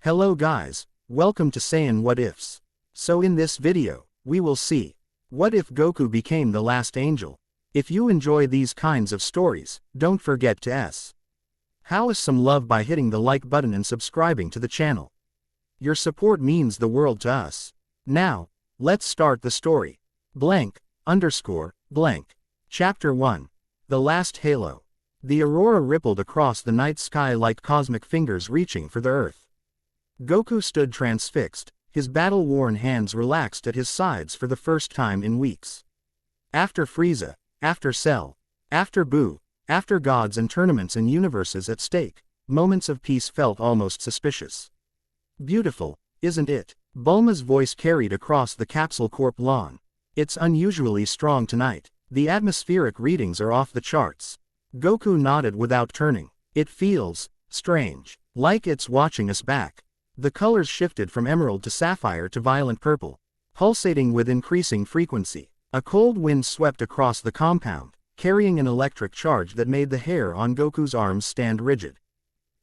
Hello guys, welcome to Saiyan What Ifs. So in this video, we will see, what if Goku became the last angel? If you enjoy these kinds of stories, don't forget to How is some love by hitting the like button and subscribing to the channel. Your support means the world to us. Now, let's start the story. Chapter 1. The Last Halo. The aurora rippled across the night sky like cosmic fingers reaching for the earth. Goku stood transfixed, his battle-worn hands relaxed at his sides for the first time in weeks. After Frieza, after Cell, after Buu, after gods and tournaments and universes at stake, moments of peace felt almost suspicious. Beautiful, isn't it? Bulma's voice carried across the Capsule Corp lawn. It's unusually strong tonight. The atmospheric readings are off the charts. Goku nodded without turning. It feels strange, like it's watching us back. The colors shifted from emerald to sapphire to violent purple, pulsating with increasing frequency. A cold wind swept across the compound, carrying an electric charge that made the hair on Goku's arms stand rigid.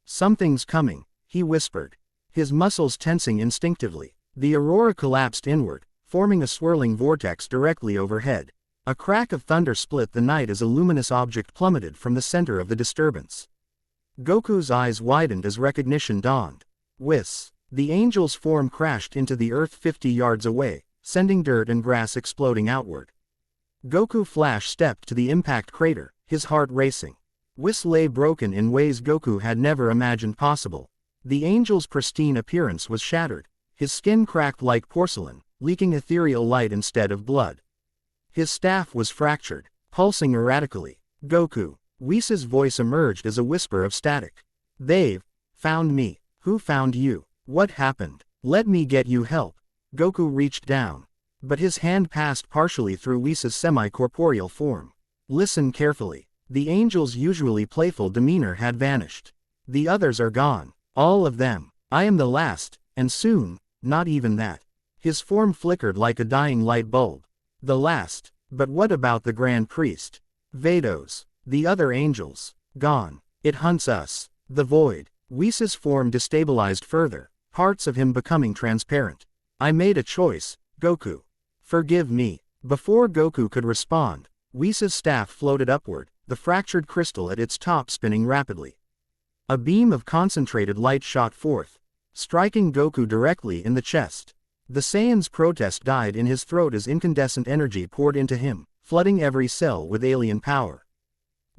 Something's coming, he whispered, his muscles tensing instinctively. The aurora collapsed inward, forming a swirling vortex directly overhead. A crack of thunder split the night as a luminous object plummeted from the center of the disturbance. Goku's eyes widened as recognition dawned. Whiss! The angel's form crashed into the earth 50 yards away, sending dirt and grass exploding outward. Goku flash-stepped to the impact crater, his heart racing. Whiss lay broken in ways Goku had never imagined possible. The angel's pristine appearance was shattered, his skin cracked like porcelain, leaking ethereal light instead of blood. His staff was fractured, pulsing erratically. Goku! Whiss's voice emerged as a whisper of static. They've found me. Who found you? What happened? Let me get you help. Goku reached down. But his hand passed partially through Whiss's semi-corporeal form. Listen carefully. The angel's usually playful demeanor had vanished. The others are gone. All of them. I am the last, and soon, not even that. His form flickered like a dying light bulb. The last. But what about the Grand Priest? Vados. The other angels. Gone. It hunts us. The void. Whiss's form destabilized further, parts of him becoming transparent. I made a choice, Goku. Forgive me. Before Goku could respond, Whiss's staff floated upward, the fractured crystal at its top spinning rapidly. A beam of concentrated light shot forth, striking Goku directly in the chest. The Saiyan's protest died in his throat as incandescent energy poured into him, flooding every cell with alien power.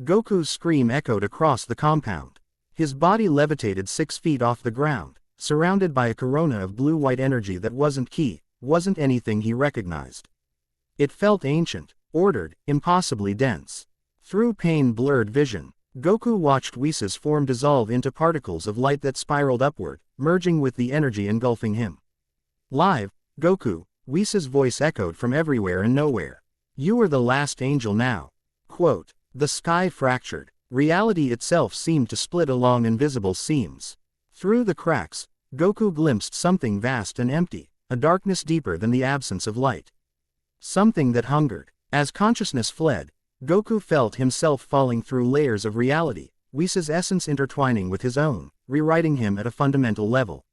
Goku's scream echoed across the compound. His body levitated 6 feet off the ground, surrounded by a corona of blue-white energy that wasn't anything he recognized. It felt ancient, ordered, impossibly dense. Through pain-blurred vision, Goku watched Whiss's form dissolve into particles of light that spiraled upward, merging with the energy engulfing him. Live, Goku, Whiss's voice echoed from everywhere and nowhere. You are the last angel now. Quote, the sky fractured. Reality itself seemed to split along invisible seams. Through the cracks, Goku glimpsed something vast and empty, a darkness deeper than the absence of light. Something that hungered. As consciousness fled, Goku felt himself falling through layers of reality, Whiss's essence intertwining with his own, rewriting him at a fundamental level.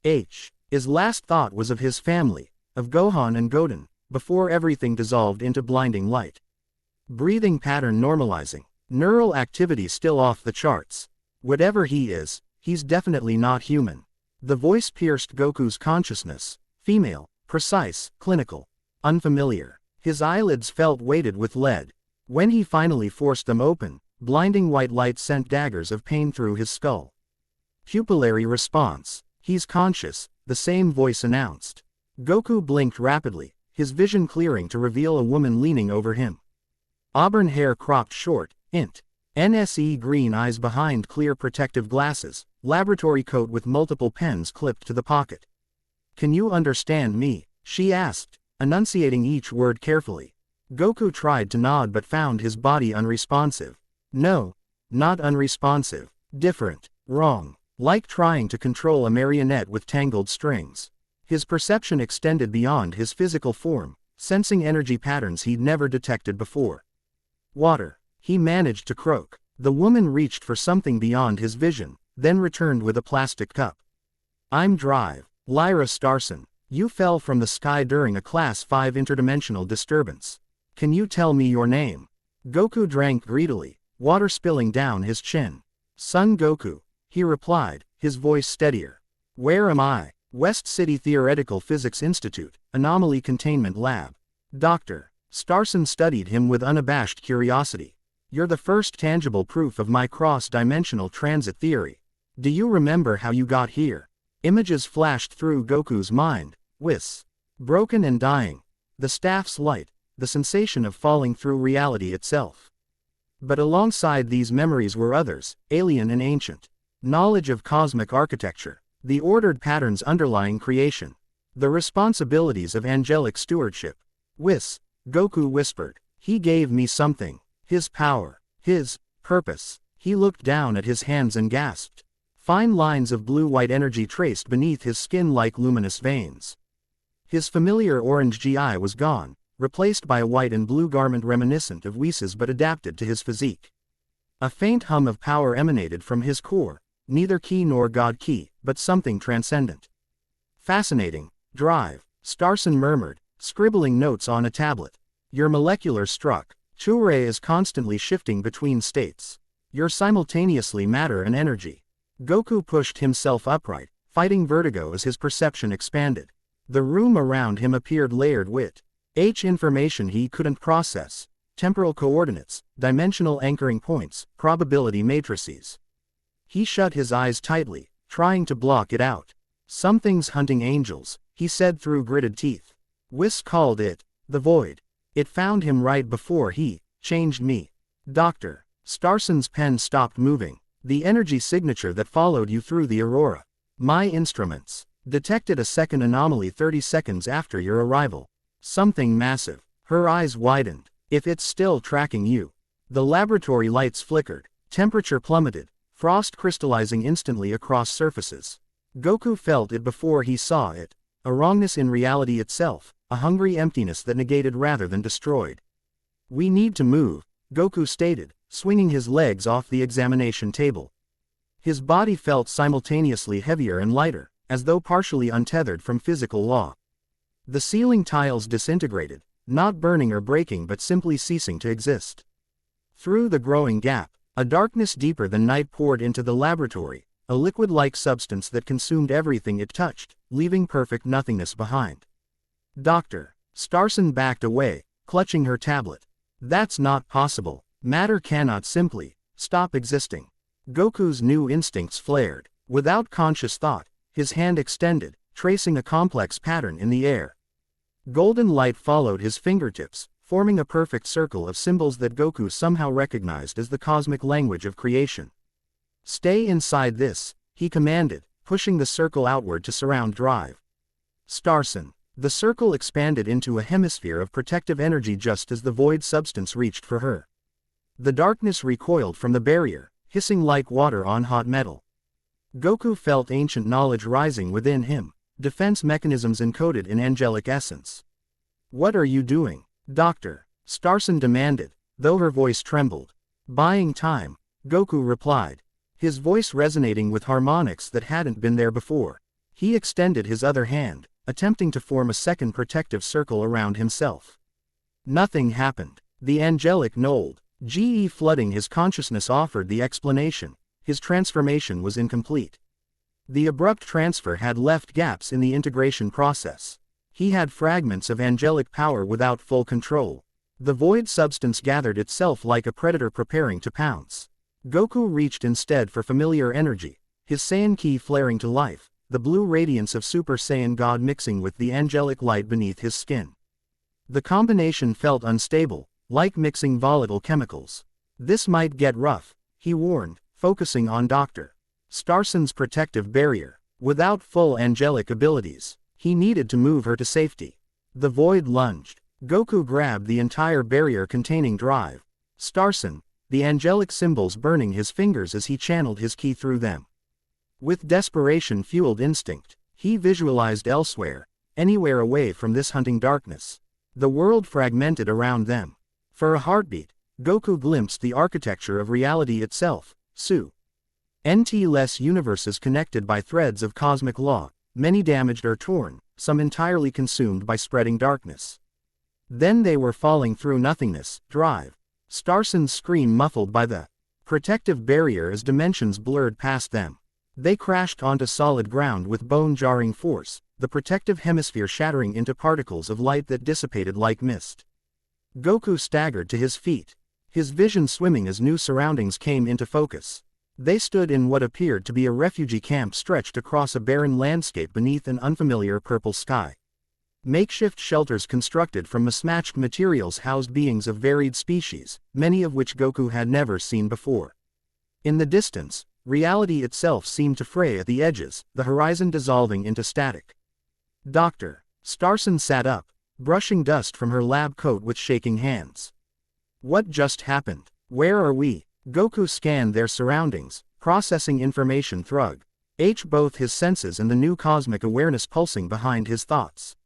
His last thought was of his family, of Gohan and Goten, before everything dissolved into blinding light. Breathing pattern normalizing. Neural activity still off the charts. Whatever he is, he's definitely not human. The voice pierced Goku's consciousness. Female, precise, clinical, unfamiliar. His eyelids felt weighted with lead. When he finally forced them open, blinding white light sent daggers of pain through his skull. Pupillary response. He's conscious, the same voice announced. Goku blinked rapidly, his vision clearing to reveal a woman leaning over him. Auburn hair cropped short, NSE green eyes behind clear protective glasses, laboratory coat with multiple pens clipped to the pocket. Can you understand me? She asked, enunciating each word carefully. Goku tried to nod but found his body unresponsive. No, not unresponsive. Different. Wrong. Like trying to control a marionette with tangled strings. His perception extended beyond his physical form, sensing energy patterns he'd never detected before. Water. He managed to croak. The woman reached for something beyond his vision, then returned with a plastic cup. I'm Drive. Lyra Starson. You fell from the sky during a Class 5 interdimensional disturbance. Can you tell me your name? Goku drank greedily, water spilling down his chin. Son Goku, he replied, his voice steadier. Where am I? West City Theoretical Physics Institute, Anomaly Containment Lab. Dr. Starson studied him with unabashed curiosity. You're the first tangible proof of my cross-dimensional transit theory. Do you remember how you got here? Images flashed through Goku's mind. Whis. Broken and dying. The staff's light. The sensation of falling through reality itself. But alongside these memories were others, alien and ancient. Knowledge of cosmic architecture. The ordered patterns underlying creation. The responsibilities of angelic stewardship. Whis. Goku whispered. He gave me something. His power. His purpose. He looked down at his hands and gasped. Fine lines of blue-white energy traced beneath his skin like luminous veins. His familiar orange GI was gone, replaced by a white and blue garment reminiscent of Whis' but adapted to his physique. A faint hum of power emanated from his core, neither ki nor god ki, but something transcendent. Fascinating. Drive. Starson murmured, scribbling notes on a tablet. Your molecular struck. Chure is constantly shifting between states. You're simultaneously matter and energy. Goku pushed himself upright, fighting vertigo as his perception expanded. The room around him appeared layered with information he couldn't process, temporal coordinates, dimensional anchoring points, probability matrices. He shut his eyes tightly, trying to block it out. Something's hunting angels, he said through gritted teeth. Whis called it the void. It found him right before he changed me. Dr. Starson's pen stopped moving. The energy signature that followed you through the aurora. My instruments detected a second anomaly 30 seconds after your arrival. Something massive. Her eyes widened. If it's still tracking you. The laboratory lights flickered. Temperature plummeted. Frost crystallizing instantly across surfaces. Goku felt it before he saw it. A wrongness in reality itself. A hungry emptiness that negated rather than destroyed. We need to move, Goku stated, swinging his legs off the examination table. His body felt simultaneously heavier and lighter, as though partially untethered from physical law. The ceiling tiles disintegrated, not burning or breaking but simply ceasing to exist. Through the growing gap, a darkness deeper than night poured into the laboratory, a liquid-like substance that consumed everything it touched, leaving perfect nothingness behind. Dr. Starson backed away, clutching her tablet. That's not possible. Matter cannot simply stop existing. Goku's new instincts flared. Without conscious thought, his hand extended, tracing a complex pattern in the air. Golden light followed his fingertips, forming a perfect circle of symbols that Goku somehow recognized as the cosmic language of creation. Stay inside this, he commanded, pushing the circle outward to surround Drive. Starson. The circle expanded into a hemisphere of protective energy just as the void substance reached for her. The darkness recoiled from the barrier, hissing like water on hot metal. Goku felt ancient knowledge rising within him, defense mechanisms encoded in angelic essence. What are you doing, Doctor? Starson demanded, though her voice trembled. Buying time, Goku replied, his voice resonating with harmonics that hadn't been there before. He extended his other hand, attempting to form a second protective circle around himself. Nothing happened. The angelic Nold, GE flooding his consciousness offered the explanation. His transformation was incomplete. The abrupt transfer had left gaps in the integration process. He had fragments of angelic power without full control. The void substance gathered itself like a predator preparing to pounce. Goku reached instead for familiar energy, his Saiyan ki flaring to life, the blue radiance of Super Saiyan God mixing with the angelic light beneath his skin. The combination felt unstable, like mixing volatile chemicals. This might get rough, he warned, focusing on Dr. Starson's protective barrier. Without full angelic abilities, he needed to move her to safety. The void lunged. Goku grabbed the entire barrier containing Drive. Starson, the angelic symbols burning his fingers as he channeled his ki through them. With desperation-fueled instinct, he visualized elsewhere, anywhere away from this hunting darkness. The world fragmented around them. For a heartbeat, Goku glimpsed the architecture of reality itself. Su. NT-less universes connected by threads of cosmic law, many damaged or torn, some entirely consumed by spreading darkness. Then they were falling through nothingness, drive. Starson's scream muffled by the protective barrier as dimensions blurred past them. They crashed onto solid ground with bone-jarring force, the protective hemisphere shattering into particles of light that dissipated like mist. Goku staggered to his feet, his vision swimming as new surroundings came into focus. They stood in what appeared to be a refugee camp stretched across a barren landscape beneath an unfamiliar purple sky. Makeshift shelters constructed from mismatched materials housed beings of varied species, many of which Goku had never seen before. In the distance, reality itself seemed to fray at the edges, the horizon dissolving into static. Doctor. Starson sat up, brushing dust from her lab coat with shaking hands. What just happened? Where are we? Goku scanned their surroundings, processing information through both his senses and the new cosmic awareness pulsing behind his thoughts.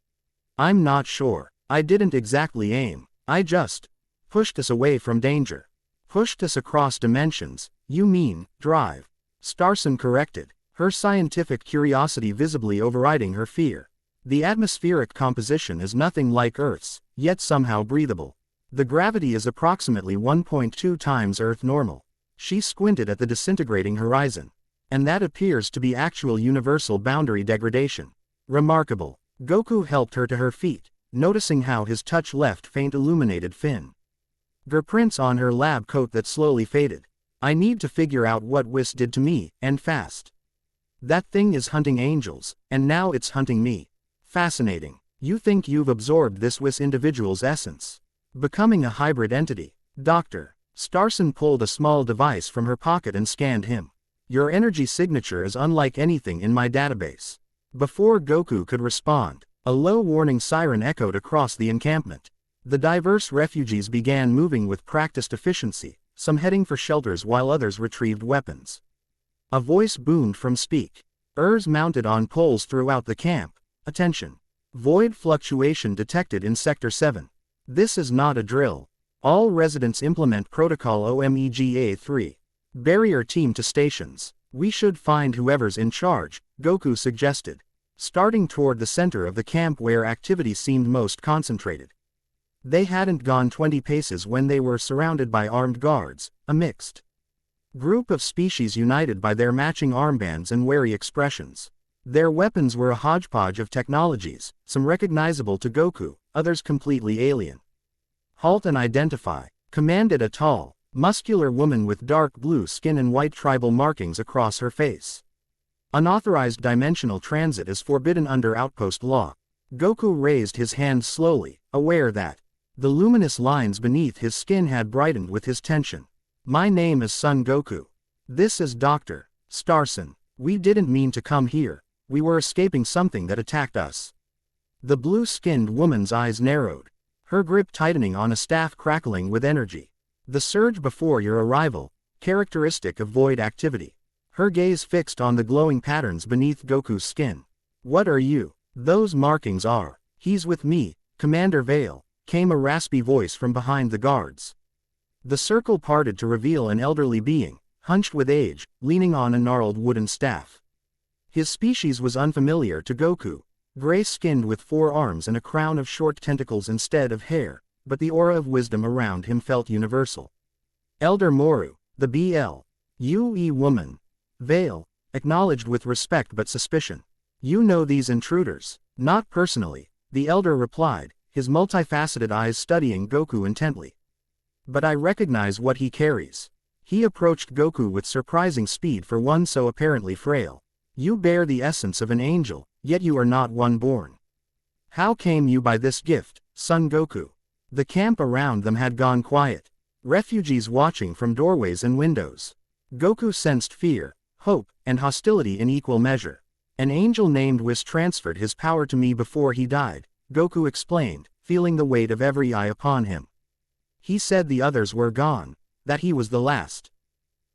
I'm not sure. I didn't exactly aim. I just pushed us away from danger. Pushed us across dimensions, you mean, drive. Starson corrected, her scientific curiosity visibly overriding her fear. The atmospheric composition is nothing like Earth's, yet somehow breathable. The gravity is approximately 1.2 times Earth normal. She squinted at the disintegrating horizon. And that appears to be actual universal boundary degradation. Remarkable. Goku helped her to her feet, noticing how his touch left faint illuminated fingerprints on her lab coat that slowly faded. I need to figure out what Whis did to me, and fast. That thing is hunting angels, and now it's hunting me. Fascinating. You think you've absorbed this Whis individual's essence? Becoming a hybrid entity. Doctor. Starson pulled a small device from her pocket and scanned him. Your energy signature is unlike anything in my database. Before Goku could respond, a low warning siren echoed across the encampment. The diverse refugees began moving with practiced efficiency, some heading for shelters while others retrieved weapons. A voice boomed from speak. Ers mounted on poles throughout the camp. Attention. Void fluctuation detected in Sector 7. This is not a drill. All residents implement Protocol OMEGA-3. Barrier team to stations. We should find whoever's in charge, Goku suggested, starting toward the center of the camp where activity seemed most concentrated. They hadn't gone 20 paces when they were surrounded by armed guards, a mixed group of species united by their matching armbands and wary expressions. Their weapons were a hodgepodge of technologies, some recognizable to Goku, others completely alien. Halt and identify, commanded a tall, muscular woman with dark blue skin and white tribal markings across her face. Unauthorized dimensional transit is forbidden under outpost law. Goku raised his hand slowly, aware that the luminous lines beneath his skin had brightened with his tension. My name is Son Goku. This is Dr. Starson. We didn't mean to come here. We were escaping something that attacked us. The blue-skinned woman's eyes narrowed, her grip tightening on a staff crackling with energy. The surge before your arrival, characteristic of void activity. Her gaze fixed on the glowing patterns beneath Goku's skin. What are you? Those markings are. He's with me, Commander Vale, came a raspy voice from behind the guards. The circle parted to reveal an elderly being, hunched with age, leaning on a gnarled wooden staff. His species was unfamiliar to Goku, gray-skinned with 4 arms and a crown of short tentacles instead of hair, but the aura of wisdom around him felt universal. Elder Moru, the BL.UE woman. Vale, acknowledged with respect but suspicion. You know these intruders? Not personally, the elder replied, his multifaceted eyes studying Goku intently. But I recognize what he carries. He approached Goku with surprising speed for one so apparently frail. You bear the essence of an angel, yet you are not one born. How came you by this gift, Son Goku? The camp around them had gone quiet. Refugees watching from doorways and windows. Goku sensed fear, hope, and hostility in equal measure. An angel named Whis transferred his power to me before he died, Goku explained, feeling the weight of every eye upon him. He said the others were gone, that he was the last.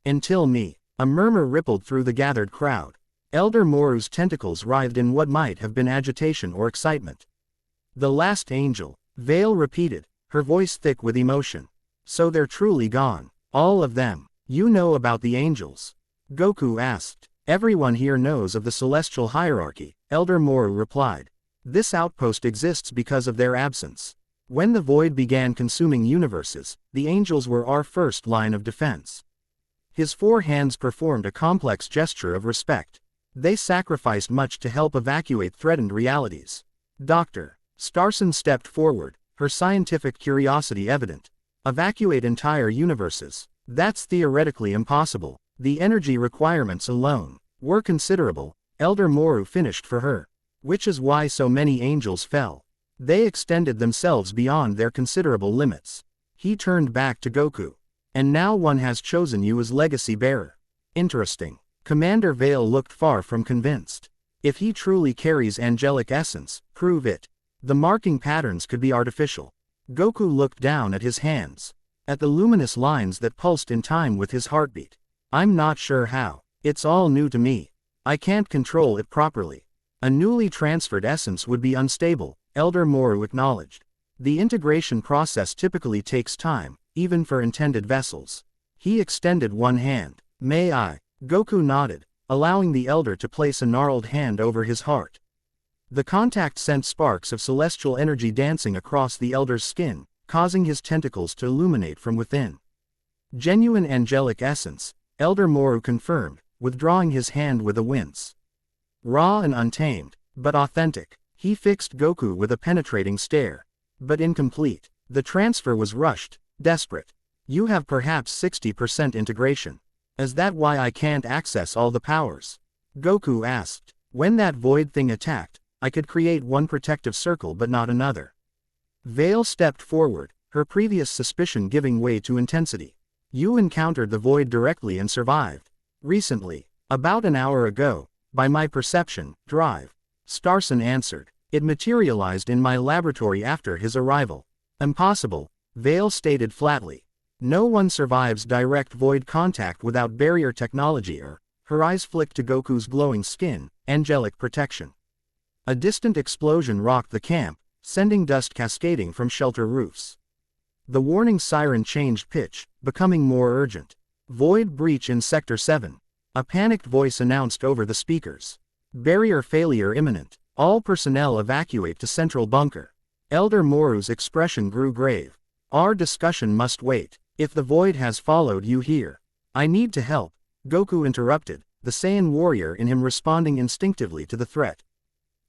Until me. A murmur rippled through the gathered crowd. Elder Moru's tentacles writhed in what might have been agitation or excitement. The last angel, Vale repeated, her voice thick with emotion. So they're truly gone. All of them. You know about the angels. Goku asked. Everyone here knows of the celestial hierarchy, Elder Moru replied. This outpost exists because of their absence. When the void began consuming universes, the angels were our first line of defense. His 4 hands performed a complex gesture of respect. They sacrificed much to help evacuate threatened realities. Dr. Starson stepped forward, her scientific curiosity evident. Evacuate entire universes? That's theoretically impossible. The energy requirements alone were considerable, Elder Moru finished for her. Which is why so many angels fell. They extended themselves beyond their considerable limits. He turned back to Goku. And now one has chosen you as legacy bearer. Interesting. Commander Vale looked far from convinced. If he truly carries angelic essence, prove it. The marking patterns could be artificial. Goku looked down at his hands. At the luminous lines that pulsed in time with his heartbeat. I'm not sure how. It's all new to me. I can't control it properly. A newly transferred essence would be unstable, Elder Moru acknowledged. The integration process typically takes time, even for intended vessels. He extended one hand. May I? Goku nodded, allowing the elder to place a gnarled hand over his heart. The contact sent sparks of celestial energy dancing across the elder's skin, causing his tentacles to illuminate from within. Genuine angelic essence, Elder Moru confirmed, withdrawing his hand with a wince. Raw and untamed, but authentic. He fixed Goku with a penetrating stare. But incomplete. The transfer was rushed, desperate. You have perhaps 60% integration. Is that why I can't access all the powers? Goku asked. When that void thing attacked, I could create one protective circle but not another. Vale stepped forward, her previous suspicion giving way to intensity. You encountered the void directly and survived. Recently. About an hour ago. By my perception, drive. Starson answered. It materialized in my laboratory after his arrival. Impossible, Vale stated flatly. No one survives direct void contact without barrier technology or, her eyes flicked to Goku's glowing skin, angelic protection. A distant explosion rocked the camp, sending dust cascading from shelter roofs. The warning siren changed pitch, becoming more urgent. Void breach in Sector 7. A panicked voice announced over the speakers. Barrier failure imminent. All personnel evacuate to central bunker. Elder Moru's expression grew grave. Our discussion must wait. If the void has followed you here. I need to help. Goku interrupted, the Saiyan warrior in him responding instinctively to the threat.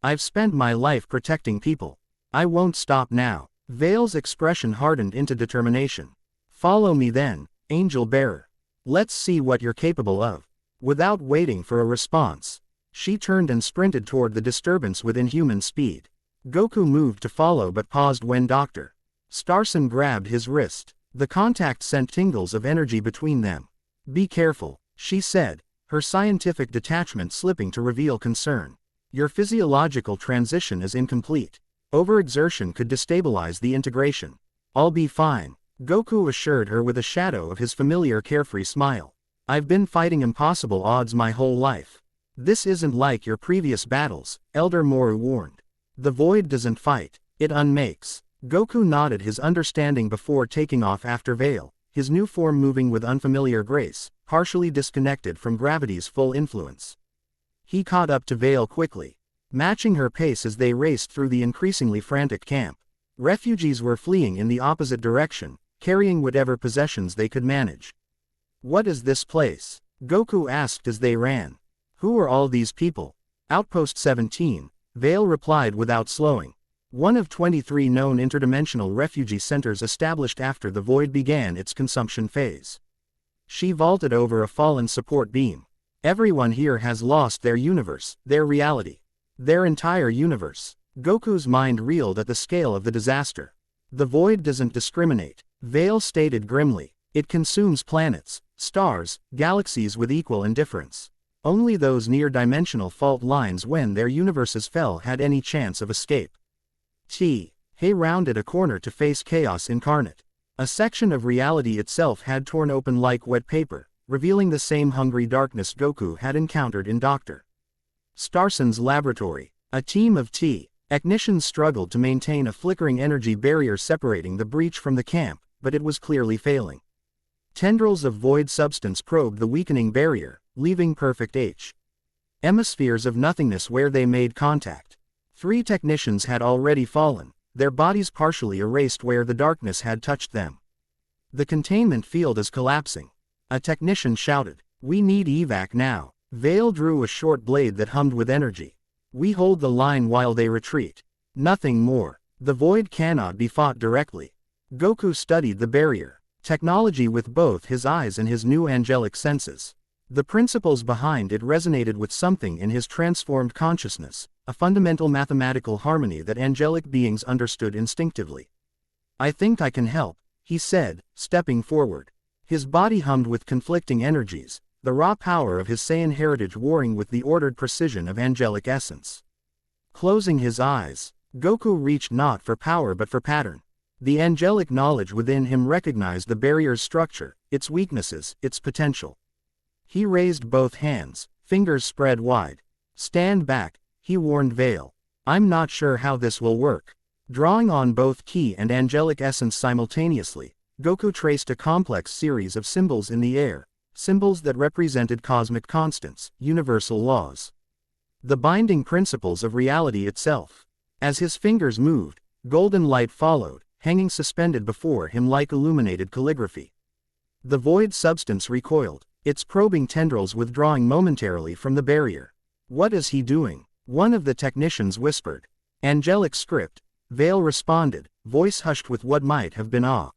I've spent my life protecting people. I won't stop now. Vale's expression hardened into determination. Follow me then, angel bearer. Let's see what you're capable of. Without waiting for a response, she turned and sprinted toward the disturbance with inhuman speed. Goku moved to follow but paused when Dr. Starson grabbed his wrist. The contact sent tingles of energy between them. Be careful, she said, her scientific detachment slipping to reveal concern. Your physiological transition is incomplete. Overexertion could destabilize the integration. I'll be fine, Goku assured her with a shadow of his familiar carefree smile. I've been fighting impossible odds my whole life. This isn't like your previous battles, Elder Moru warned. The void doesn't fight, it unmakes. Goku nodded his understanding before taking off after Vale, his new form moving with unfamiliar grace, partially disconnected from gravity's full influence. He caught up to Vale quickly, matching her pace as they raced through the increasingly frantic camp. Refugees were fleeing in the opposite direction, carrying whatever possessions they could manage. What is this place? Goku asked as they ran. Who are all these people? Outpost 17, Vale replied without slowing. One of 23 known interdimensional refugee centers established after the void began its consumption phase. She vaulted over a fallen support beam. Everyone here has lost their universe, their reality. Their entire universe. Goku's mind reeled at the scale of the disaster. The void doesn't discriminate, Vale stated grimly. It consumes planets, stars, galaxies with equal indifference. Only those near-dimensional fault lines when their universes fell had any chance of escape. He rounded a corner to face chaos incarnate. A section of reality itself had torn open like wet paper, revealing the same hungry darkness Goku had encountered in Dr. Starson's laboratory. A team of technicians struggled to maintain a flickering energy barrier separating the breach from the camp, but it was clearly failing. Tendrils of void substance probed the weakening barrier, leaving perfect hemispheres of nothingness where they made contact. 3 technicians had already fallen, their bodies partially erased where the darkness had touched them. The containment field is collapsing. A technician shouted. We need evac now. Vale drew a short blade that hummed with energy. We hold the line while they retreat. Nothing more. The void cannot be fought directly. Goku studied the barrier. Technology with both his eyes and his new angelic senses. The principles behind it resonated with something in his transformed consciousness, a fundamental mathematical harmony that angelic beings understood instinctively. I think I can help, he said, stepping forward. His body hummed with conflicting energies, the raw power of his Saiyan heritage warring with the ordered precision of angelic essence. Closing his eyes, Goku reached not for power but for pattern. The angelic knowledge within him recognized the barrier's structure, its weaknesses, its potential. He raised both hands, fingers spread wide. Stand back, he warned Vale. I'm not sure how this will work. Drawing on both ki and angelic essence simultaneously, Goku traced a complex series of symbols in the air, symbols that represented cosmic constants, universal laws. The binding principles of reality itself. As his fingers moved, golden light followed, hanging suspended before him like illuminated calligraphy. The void substance recoiled, its probing tendrils withdrawing momentarily from the barrier. What is he doing? One of the technicians whispered. Angelic script, Vale responded, voice hushed with what might have been awe.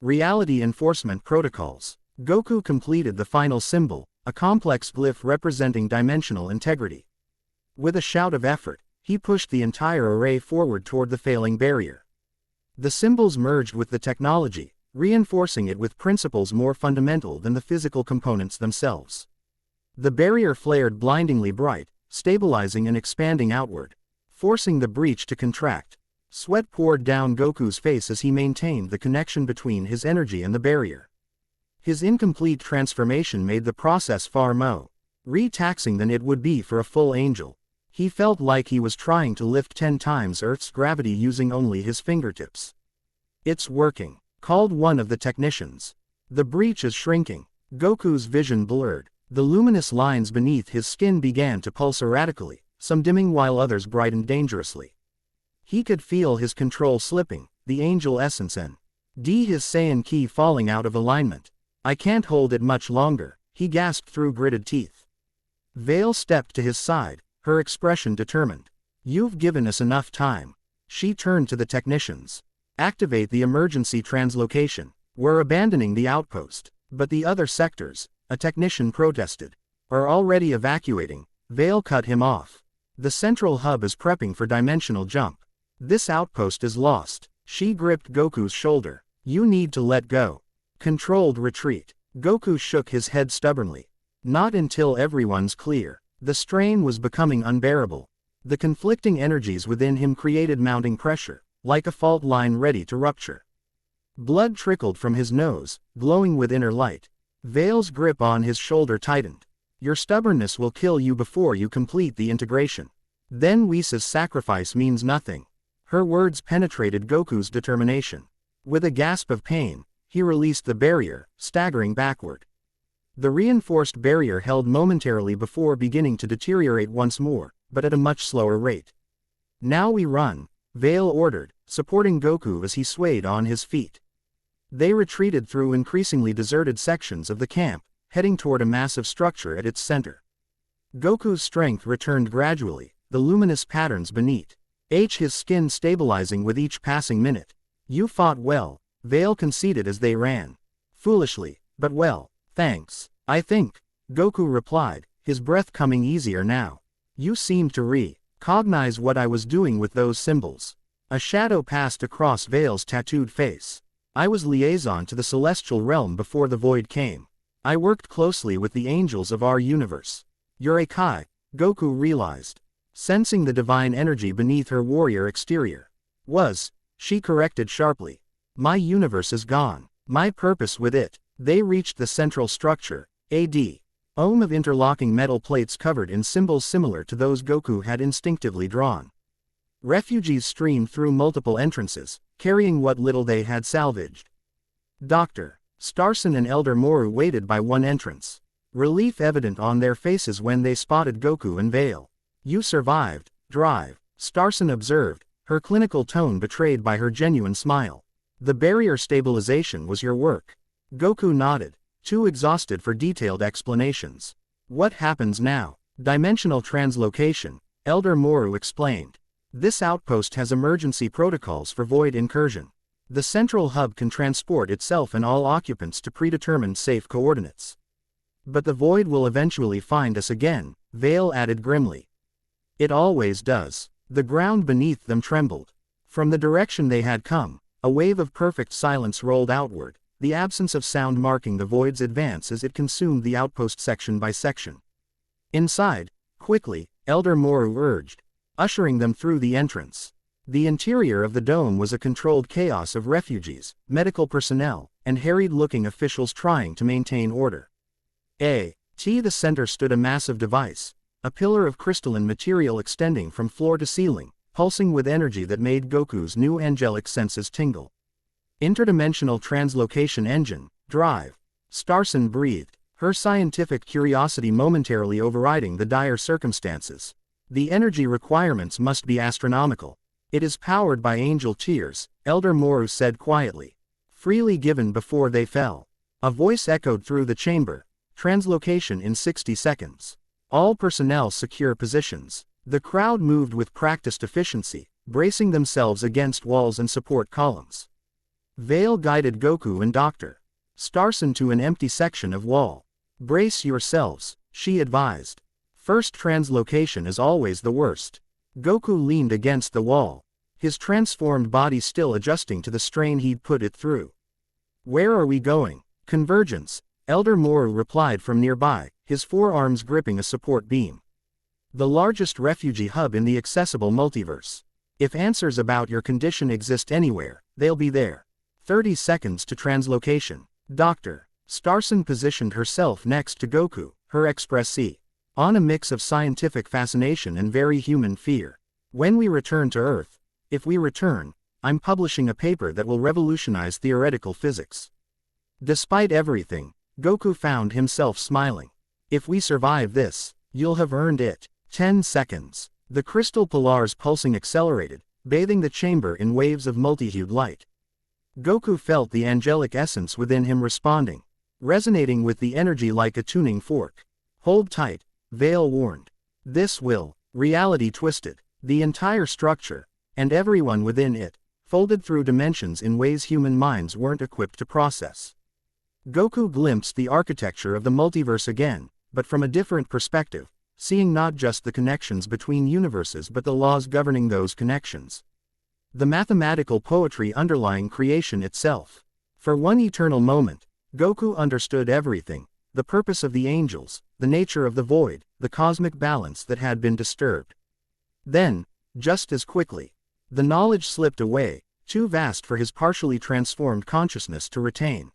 Reality enforcement protocols. Goku completed the final symbol, a complex glyph representing dimensional integrity. With a shout of effort, he pushed the entire array forward toward the failing barrier. The symbols merged with the technology, reinforcing it with principles more fundamental than the physical components themselves. The barrier flared blindingly bright, stabilizing and expanding outward, forcing the breach to contract. Sweat poured down Goku's face as he maintained the connection between his energy and the barrier. His incomplete transformation made the process far more taxing than it would be for a full angel. He felt like he was trying to lift 10 times Earth's gravity using only his fingertips. It's working, called one of the technicians. The breach is shrinking. Goku's vision blurred. The luminous lines beneath his skin began to pulse erratically, some dimming while others brightened dangerously. He could feel his control slipping, the angel essence and his Saiyan ki falling out of alignment. I can't hold it much longer, he gasped through gritted teeth. Vale stepped to his side, her expression determined. You've given us enough time. She turned to the technicians. Activate the emergency translocation. We're abandoning the outpost. But the other sectors, a technician protested, are already evacuating. Vale cut him off. The central hub is prepping for dimensional jump. This outpost is lost. She gripped Goku's shoulder. You need to let go. Controlled retreat. Goku shook his head stubbornly. Not until everyone's clear. The strain was becoming unbearable. The conflicting energies within him created mounting pressure, like a fault line ready to rupture. Blood trickled from his nose, glowing with inner light. Vale's grip on his shoulder tightened. Your stubbornness will kill you before you complete the integration. Then Whisa's sacrifice means nothing. Her words penetrated Goku's determination. With a gasp of pain, he released the barrier, staggering backward. The reinforced barrier held momentarily before beginning to deteriorate once more, but at a much slower rate. Now we run, Vale ordered, supporting Goku as he swayed on his feet. They retreated through increasingly deserted sections of the camp, heading toward a massive structure at its center. Goku's strength returned gradually, the luminous patterns beneath his skin stabilizing with each passing minute. You fought well, Vale conceded as they ran. Foolishly, but well, thanks. I think, Goku replied, his breath coming easier now. You seemed to recognize what I was doing with those symbols. A shadow passed across Vale's tattooed face. I was liaison to the celestial realm before the void came. I worked closely with the angels of our universe. You're a Kai, Goku realized, sensing the divine energy beneath her warrior exterior. She corrected sharply. My universe is gone, my purpose with it. They reached the central structure, of interlocking metal plates covered in symbols similar to those Goku had instinctively drawn. Refugees streamed through multiple entrances, carrying what little they had salvaged. Dr. Starson and Elder Moru waited by one entrance. relief evident on their faces when they spotted Goku and Vale. "You survived, Drive," Starson observed, her clinical tone betrayed by her genuine smile. "The barrier stabilization was your work." Goku nodded, too exhausted for detailed explanations. "What happens now?" "Dimensional translocation," Elder Moru explained. "This outpost has emergency protocols for void incursion. The central hub can transport itself and all occupants to predetermined safe coordinates. But the void will eventually find us again," Vale added grimly. "It always does." The ground beneath them trembled. From the direction they had come, a wave of perfect silence rolled outward, the absence of sound marking the void's advance as it consumed the outpost section by section. "Inside, quickly," Elder Moru urged, ushering them through the entrance. The interior of the dome was a controlled chaos of refugees, medical personnel, and harried-looking officials trying to maintain order. The center stood a massive device, a pillar of crystalline material extending from floor to ceiling, pulsing with energy that made Goku's new angelic senses tingle. "Interdimensional translocation engine, Drive," Starson breathed, her scientific curiosity momentarily overriding the dire circumstances. "The energy requirements must be astronomical." "It is powered by angel tears," Elder Moru said quietly. "Freely given before they fell." A voice echoed through the chamber. "Translocation in 60 seconds. All personnel secure positions." The crowd moved with practiced efficiency, bracing themselves against walls and support columns. Vale guided Goku and Dr. Starson to an empty section of wall. "Brace yourselves," she advised. "First translocation is always the worst." Goku leaned against the wall, his transformed body still adjusting to the strain he'd put it through. "Where are we going?" "Convergence," Elder Moru replied from nearby, his forearms gripping a support beam. "The largest refugee hub in the accessible multiverse. If answers about your condition exist anywhere, they'll be there." 30 seconds to translocation. Dr. Starson positioned herself next to Goku, her expressee on a mix of scientific fascination and very human fear. "When we return to Earth, if we return, I'm publishing a paper that will revolutionize theoretical physics." Despite everything, Goku found himself smiling. "If we survive this, you'll have earned it." 10 seconds. The crystal pilar's pulsing accelerated, bathing the chamber in waves of multi-hued light. Goku felt the angelic essence within him responding, resonating with the energy like a tuning fork. "Hold tight," Vale warned. "This will." Reality twisted. The entire structure, and everyone within it, folded through dimensions in ways human minds weren't equipped to process. Goku glimpsed the architecture of the multiverse again, but from a different perspective, seeing not just the connections between universes but the laws governing those connections. The mathematical poetry underlying creation itself. For one eternal moment, Goku understood everything: the purpose of the angels, the nature of the void, the cosmic balance that had been disturbed. Then, just as quickly, the knowledge slipped away, too vast for his partially transformed consciousness to retain.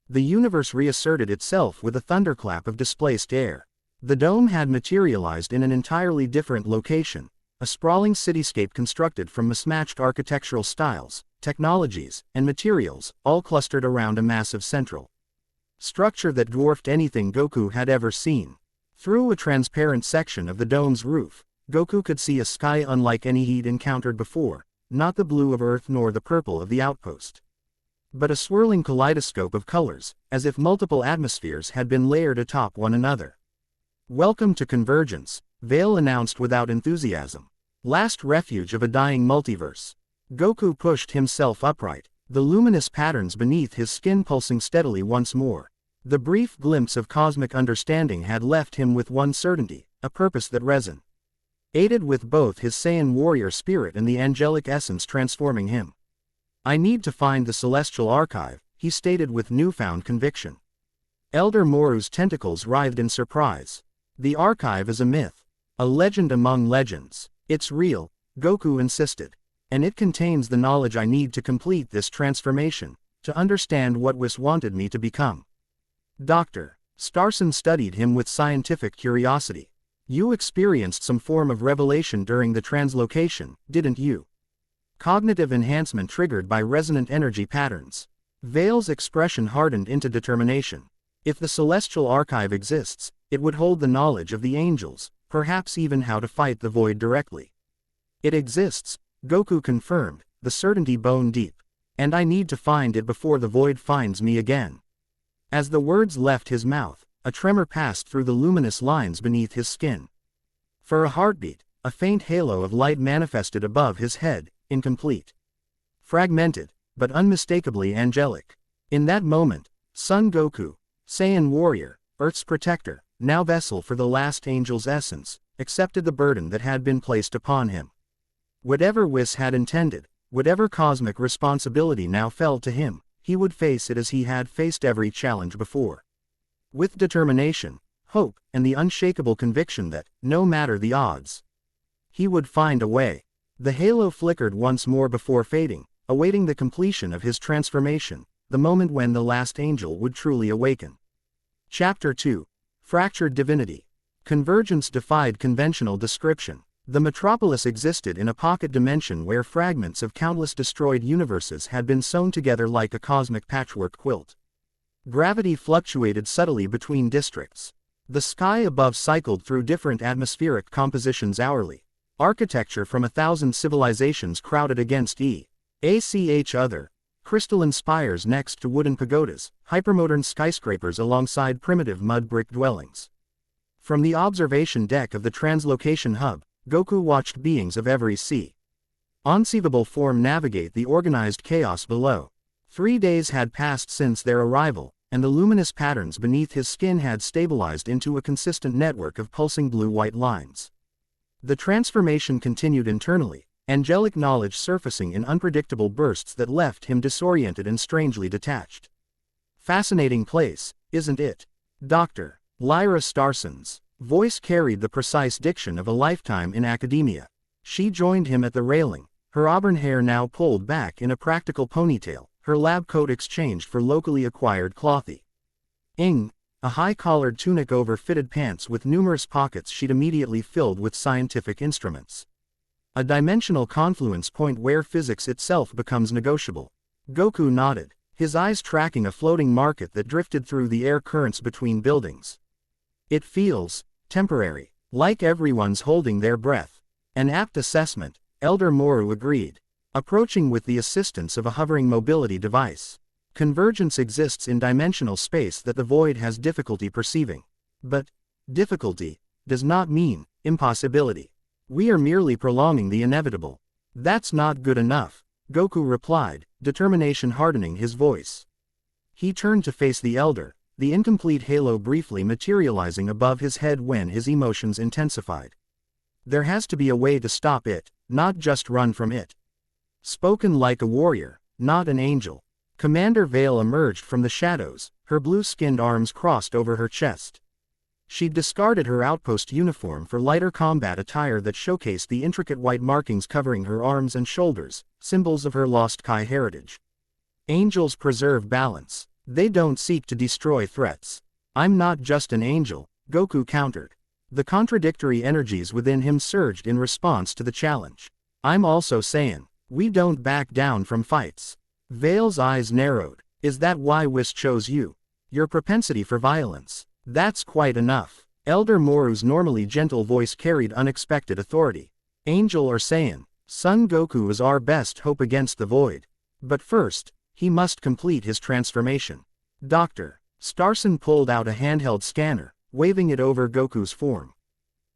The universe reasserted itself with a thunderclap of displaced air. The dome had materialized in an entirely different location, a sprawling cityscape constructed from mismatched architectural styles, technologies, and materials, all clustered around a massive central structure that dwarfed anything Goku had ever seen. Through a transparent section of the dome's roof, Goku could see a sky unlike any he'd encountered before, not the blue of Earth nor the purple of the outpost, but a swirling kaleidoscope of colors, as if multiple atmospheres had been layered atop one another. "Welcome to Convergence," Vale announced without enthusiasm. "Last refuge of a dying multiverse." Goku pushed himself upright, the luminous patterns beneath his skin pulsing steadily once more. The brief glimpse of cosmic understanding had left him with one certainty, a purpose that resonated with both his Saiyan warrior spirit and the angelic essence transforming him. "I need to find the Celestial Archive," he stated with newfound conviction. Elder Moru's tentacles writhed in surprise. "The archive is a myth, a legend among legends." "It's real," Goku insisted. "And it contains the knowledge I need to complete this transformation, to understand what Whis wanted me to become." Dr. Starson studied him with scientific curiosity. "You experienced some form of revelation during the translocation, didn't you? Cognitive enhancement triggered by resonant energy patterns." Vale's expression hardened into determination. If the celestial archive exists, it would hold the knowledge of the angels, perhaps even how to fight the void directly. It exists, Goku confirmed, the certainty bone deep. And I need to find it before the void finds me again. As the words left his mouth, a tremor passed through the luminous lines beneath his skin. For a heartbeat, a faint halo of light manifested above his head, incomplete. Fragmented, but unmistakably angelic. In that moment, Son Goku, Saiyan warrior, Earth's protector, now vessel for the last angel's essence, accepted the burden that had been placed upon him. Whatever Whis had intended, whatever cosmic responsibility now fell to him, he would face it as he had faced every challenge before. With determination, hope, and the unshakable conviction that, no matter the odds, he would find a way. The halo flickered once more before fading, awaiting the completion of his transformation, the moment when the last angel would truly awaken. Chapter 2. Fractured Divinity. Convergence defied conventional description. The metropolis existed in a pocket dimension where fragments of countless destroyed universes had been sewn together like a cosmic patchwork quilt. Gravity fluctuated subtly between districts. The sky above cycled through different atmospheric compositions hourly. Architecture from 1,000 civilizations crowded against each other. Crystalline spires next to wooden pagodas, hypermodern skyscrapers alongside primitive mud brick dwellings. From the observation deck of the translocation hub, Goku watched beings of every conceivable form navigate the organized chaos below. 3 days had passed since their arrival, and the luminous patterns beneath his skin had stabilized into a consistent network of pulsing blue-white lines. The transformation continued internally, angelic knowledge surfacing in unpredictable bursts that left him disoriented and strangely detached. Fascinating place, isn't it? Dr. Lyra Starson's voice carried the precise diction of a lifetime in academia. She joined him at the railing, her auburn hair now pulled back in a practical ponytail, her lab coat exchanged for locally acquired clothy. A high-collared tunic over fitted pants with numerous pockets she'd immediately filled with scientific instruments. A dimensional confluence point where physics itself becomes negotiable. Goku nodded, his eyes tracking a floating market that drifted through the air currents between buildings. It feels temporary, like everyone's holding their breath. An apt assessment, Elder Moru agreed, approaching with the assistance of a hovering mobility device. Convergence exists in dimensional space that the void has difficulty perceiving. But difficulty does not mean impossibility. We are merely prolonging the inevitable. That's not good enough, Goku replied, determination hardening his voice. He turned to face the elder, the incomplete halo briefly materializing above his head when his emotions intensified. There has to be a way to stop it, not just run from it. Spoken like a warrior, not an angel. Commander Vale emerged from the shadows, her blue-skinned arms crossed over her chest. She'd discarded her outpost uniform for lighter combat attire that showcased the intricate white markings covering her arms and shoulders, symbols of her lost Kai heritage. Angels preserve balance. They don't seek to destroy threats. I'm not just an angel, Goku countered. The contradictory energies within him surged in response to the challenge. I'm also Saiyan. We don't back down from fights. Vale's eyes narrowed. Is that why Whis chose you? Your propensity for violence. That's quite enough. Elder Moru's normally gentle voice carried unexpected authority. Angel or Saiyan, Son Goku is our best hope against the void. But first, he must complete his transformation. Dr. Starson pulled out a handheld scanner, waving it over Goku's form.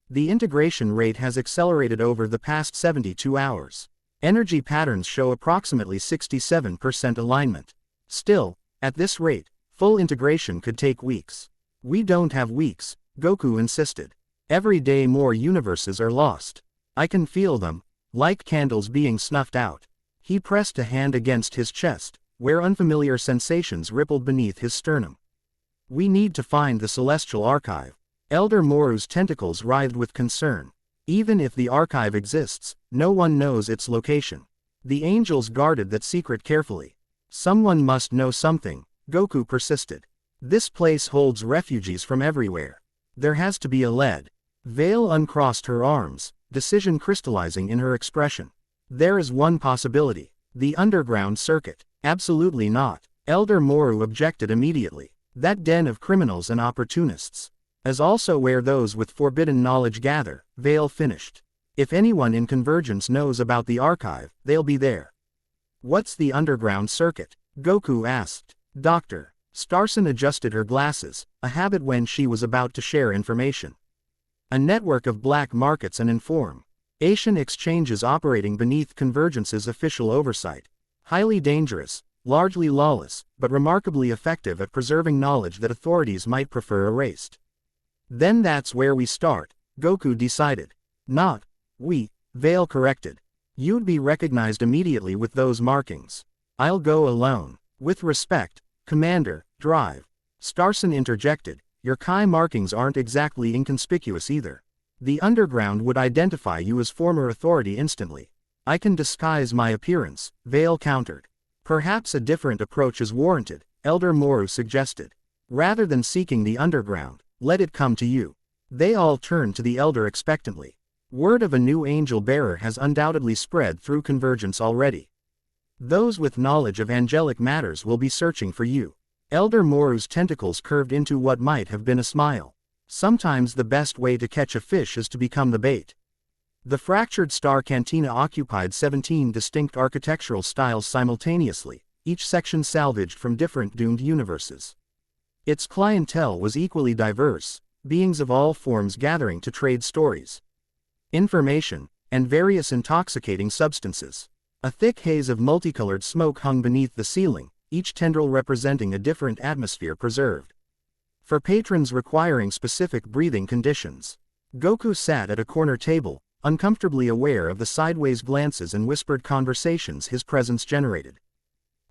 The integration rate has accelerated over the past 72 hours. Energy patterns show approximately 67% alignment. Still, at this rate, full integration could take weeks. We don't have weeks, Goku insisted. Every day more universes are lost. I can feel them, like candles being snuffed out. He pressed a hand against his chest, where unfamiliar sensations rippled beneath his sternum. We need to find the celestial archive. Elder Moru's tentacles writhed with concern. Even if the archive exists, no one knows its location. The angels guarded that secret carefully. Someone must know something, Goku persisted. This place holds refugees from everywhere. There has to be a lead. Vale uncrossed her arms, decision crystallizing in her expression. There is one possibility. The underground circuit. Absolutely not. Elder Moru objected immediately. That den of criminals and opportunists. As also where those with forbidden knowledge gather, Vale finished. If anyone in Convergence knows about the archive, they'll be there. What's the underground circuit? Goku asked. Doctor. Starson adjusted her glasses, a habit when she was about to share information. A network of black markets and information exchanges operating beneath Convergence's official oversight. Highly dangerous, largely lawless, but remarkably effective at preserving knowledge that authorities might prefer erased. Then that's where we start, Goku decided. Not we, Vale corrected. You'd be recognized immediately with those markings. I'll go alone. With respect, Commander, drive. Starson interjected, your Kai markings aren't exactly inconspicuous either. The underground would identify you as former authority instantly. I can disguise my appearance, Vale countered. Perhaps a different approach is warranted, Elder Moru suggested. Rather than seeking the underground, let it come to you. They all turned to the Elder expectantly. Word of a new angel bearer has undoubtedly spread through Convergence already. Those with knowledge of angelic matters will be searching for you. Elder Moru's tentacles curved into what might have been a smile. Sometimes the best way to catch a fish is to become the bait. The Fractured Star Cantina occupied 17 distinct architectural styles simultaneously, each section salvaged from different doomed universes. Its clientele was equally diverse, beings of all forms gathering to trade stories, information, and various intoxicating substances. A thick haze of multicolored smoke hung beneath the ceiling, each tendril representing a different atmosphere preserved for patrons requiring specific breathing conditions. Goku sat at a corner table, uncomfortably aware of the sideways glances and whispered conversations his presence generated.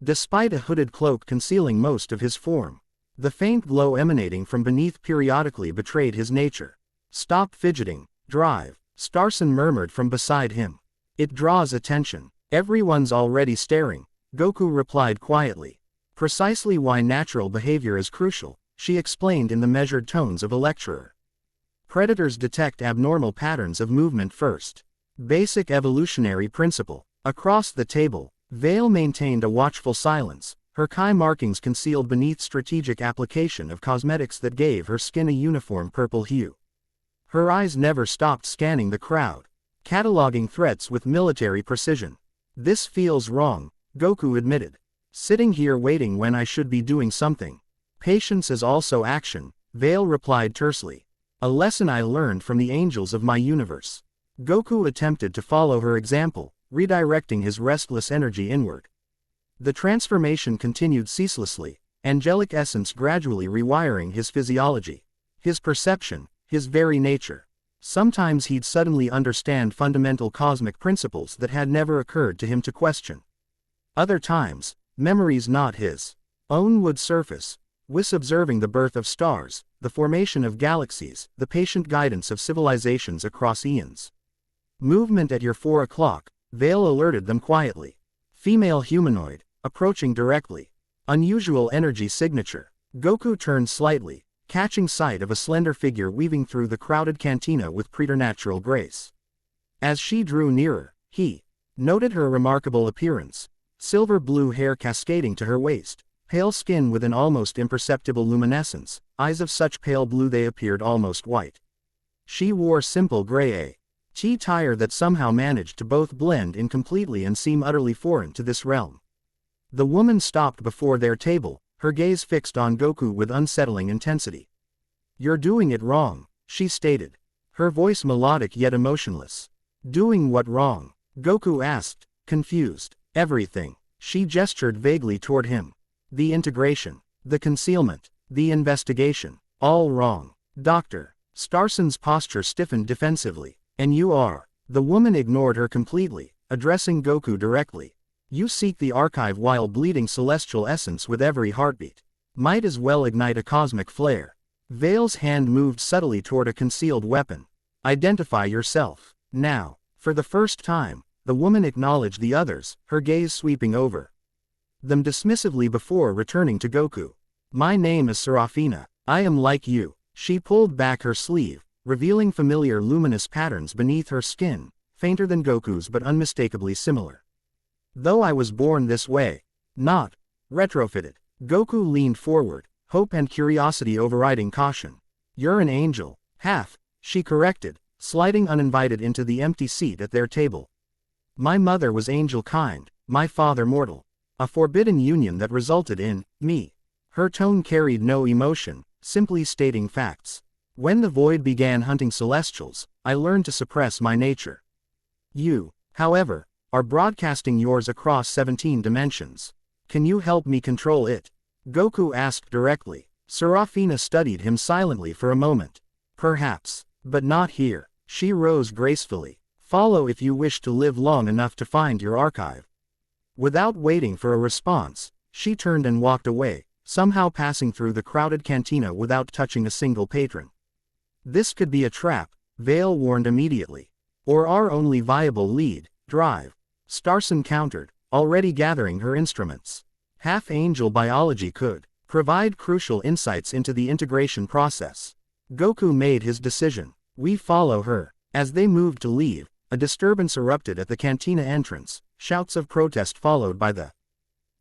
Despite a hooded cloak concealing most of his form, the faint glow emanating from beneath periodically betrayed his nature. Stop fidgeting, drive, Starson murmured from beside him. It draws attention. Everyone's already staring, Goku replied quietly. Precisely why natural behavior is crucial, she explained in the measured tones of a lecturer. Predators detect abnormal patterns of movement first. Basic evolutionary principle. Across the table, Vale maintained a watchful silence, her Kai markings concealed beneath strategic application of cosmetics that gave her skin a uniform purple hue. Her eyes never stopped scanning the crowd, cataloging threats with military precision. This feels wrong, Goku admitted. Sitting here waiting when I should be doing something. Patience is also action, Vale replied tersely. A lesson I learned from the angels of my universe. Goku attempted to follow her example, redirecting his restless energy inward. The transformation continued ceaselessly, angelic essence gradually rewiring his physiology, his perception, his very nature. Sometimes he'd suddenly understand fundamental cosmic principles that had never occurred to him to question. Other times, memories not his own would surface, observing the birth of stars, the formation of galaxies, the patient guidance of civilizations across eons. Movement at your 4 o'clock, Vale alerted them quietly. Female humanoid, approaching directly. Unusual energy signature. Goku turned slightly, catching sight of a slender figure weaving through the crowded cantina with preternatural grace. As she drew nearer, he noted her remarkable appearance. Silver blue hair cascading to her waist, pale skin with an almost imperceptible luminescence, eyes of such pale blue they appeared almost white. She wore simple gray attire that somehow managed to both blend in completely and seem utterly foreign to this realm. The woman stopped before their table, her gaze fixed on Goku with unsettling intensity. You're doing it wrong, she stated. Her voice melodic yet emotionless. Doing what wrong? Goku asked, confused. Everything. She gestured vaguely toward him. The integration, the concealment, the investigation, all wrong. Doctor. Starson's posture stiffened defensively. And you are. The woman ignored her completely, addressing Goku directly. You seek the archive while bleeding celestial essence with every heartbeat. Might as well ignite a cosmic flare. Vale's hand moved subtly toward a concealed weapon. Identify yourself. Now. For the first time, the woman acknowledged the others, her gaze sweeping over them dismissively before returning to Goku. My name is Serafina. I am like you. She pulled back her sleeve, revealing familiar luminous patterns beneath her skin, fainter than Goku's but unmistakably similar. Though I was born this way, not retrofitted. Goku leaned forward, hope and curiosity overriding caution. "You're an angel." "Half," she corrected, sliding uninvited into the empty seat at their table. "My mother was angel kind, my father mortal. A forbidden union that resulted in me." Her tone carried no emotion, simply stating facts. "When the void began hunting celestials, I learned to suppress my nature. You, however, are broadcasting yours across 17 dimensions. Can you help me control it?" Goku asked directly. Serafina studied him silently for a moment. "Perhaps, but not here." She rose gracefully. "Follow if you wish to live long enough to find your archive." Without waiting for a response, she turned and walked away, somehow passing through the crowded cantina without touching a single patron. "This could be a trap," Vale warned immediately. "Or our only viable lead, Drive," Starson countered, already gathering her instruments. Half-angel biology could provide crucial insights into the integration process. Goku made his decision. "We follow her." As they moved to leave, a disturbance erupted at the cantina entrance, shouts of protest followed by the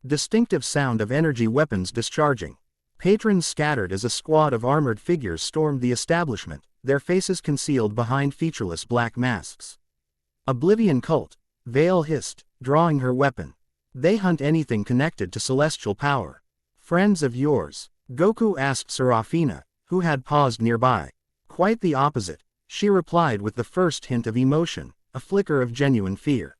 distinctive sound of energy weapons discharging. Patrons scattered as a squad of armored figures stormed the establishment, their faces concealed behind featureless black masks. "Oblivion cult," Vale hissed, drawing her weapon. "They hunt anything connected to celestial power." "Friends of yours?" Goku asked Serafina, who had paused nearby. "Quite the opposite," she replied with the first hint of emotion, a flicker of genuine fear.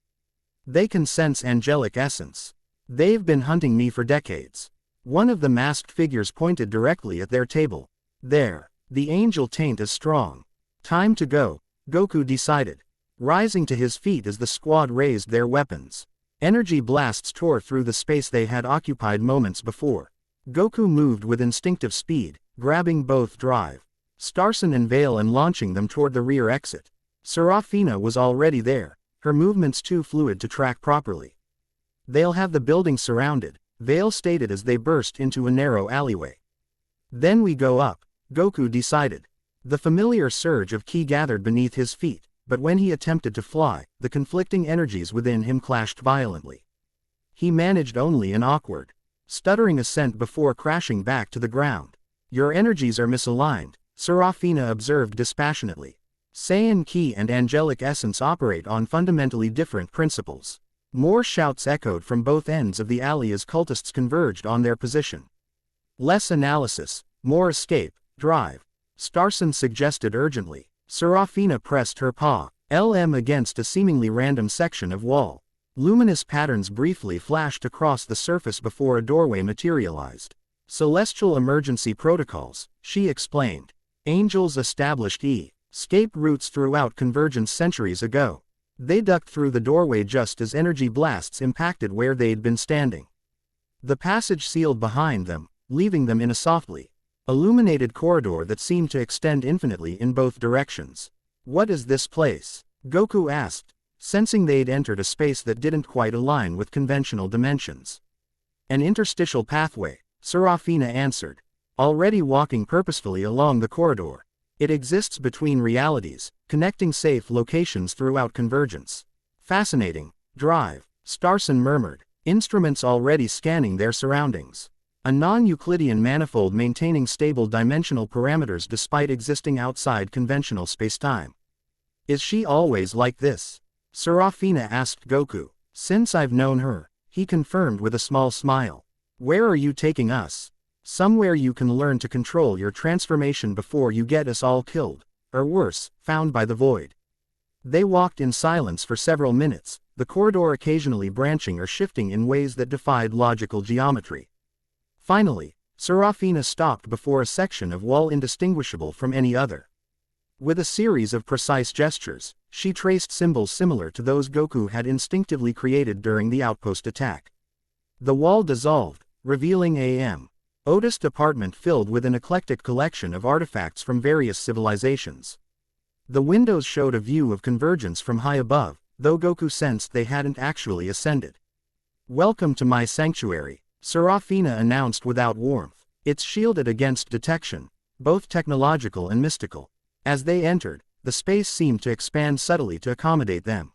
"They can sense angelic essence. They've been hunting me for decades." One of the masked figures pointed directly at their table. "There. The angel taint is strong. Time to go," Goku decided, rising to his feet as the squad raised their weapons. Energy blasts tore through the space they had occupied moments before. Goku moved with instinctive speed, grabbing both Drive, Starson and Vale and launching them toward the rear exit. Serafina was already there, her movements too fluid to track properly. "They'll have the building surrounded," Vale stated as they burst into a narrow alleyway. "Then we go up," Goku decided. The familiar surge of ki gathered beneath his feet, but when he attempted to fly, the conflicting energies within him clashed violently. He managed only an awkward, stuttering ascent before crashing back to the ground. "Your energies are misaligned," Serafina observed dispassionately. "Saiyan ki and angelic essence operate on fundamentally different principles." More shouts echoed from both ends of the alley as cultists converged on their position. "Less analysis, more escape, Drive," Starson suggested urgently. Serafina pressed her paw, LM against a seemingly random section of wall. Luminous patterns briefly flashed across the surface before a doorway materialized. "Celestial emergency protocols," she explained. "Angels established escape routes throughout convergence centuries ago." They ducked through the doorway just as energy blasts impacted where they'd been standing. The passage sealed behind them, leaving them in a softly illuminated corridor that seemed to extend infinitely in both directions. "What is this place?" Goku asked, sensing they'd entered a space that didn't quite align with conventional dimensions. "An interstitial pathway," Serafina answered, already walking purposefully along the corridor. "It exists between realities, connecting safe locations throughout convergence." "Fascinating, Drive," Starson murmured, instruments already scanning their surroundings. "A non-Euclidean manifold maintaining stable dimensional parameters despite existing outside conventional spacetime. Is she always like this?" Serafina asked Goku. "Since I've known her," he confirmed with a small smile. "Where are you taking us?" "Somewhere you can learn to control your transformation before you get us all killed, or worse, found by the void." They walked in silence for several minutes, the corridor occasionally branching or shifting in ways that defied logical geometry. Finally, Serafina stopped before a section of wall indistinguishable from any other. With a series of precise gestures, she traced symbols similar to those Goku had instinctively created during the outpost attack. The wall dissolved, revealing a.m. Otis apartment filled with an eclectic collection of artifacts from various civilizations. The windows showed a view of convergence from high above, though Goku sensed they hadn't actually ascended. "Welcome to my sanctuary," Serafina announced without warmth. "It's shielded against detection, both technological and mystical." As they entered, the space seemed to expand subtly to accommodate them.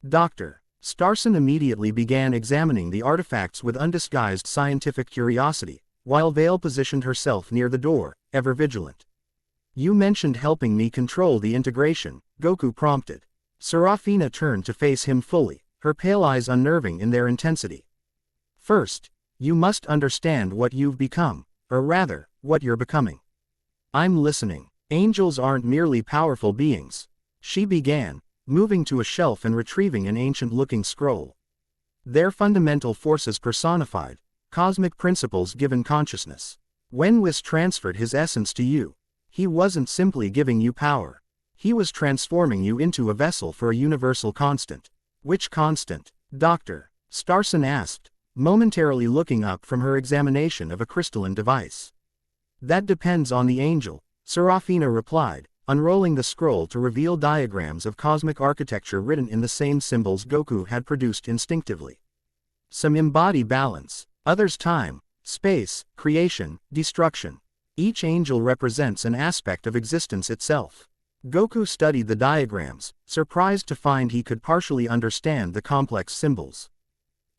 "Doctor." Starson immediately began examining the artifacts with undisguised scientific curiosity, while Vale positioned herself near the door, ever vigilant. You mentioned helping me control the integration, Goku prompted. Serafina turned to face him fully, her pale eyes unnerving in their intensity. First, you must understand what you've become, or rather, what you're becoming. I'm listening. Angels aren't merely powerful beings. She began, moving to a shelf and retrieving an ancient-looking scroll. They're fundamental forces personified, cosmic principles given consciousness. When Whis transferred his essence to you, he wasn't simply giving you power. He was transforming you into a vessel for a universal constant. Which constant? Dr. Starson asked, momentarily looking up from her examination of a crystalline device. That depends on the angel, Serafina replied, unrolling the scroll to reveal diagrams of cosmic architecture written in the same symbols Goku had produced instinctively. Some embody balance, others time, space, creation, destruction. Each angel represents an aspect of existence itself. Goku studied the diagrams, surprised to find he could partially understand the complex symbols.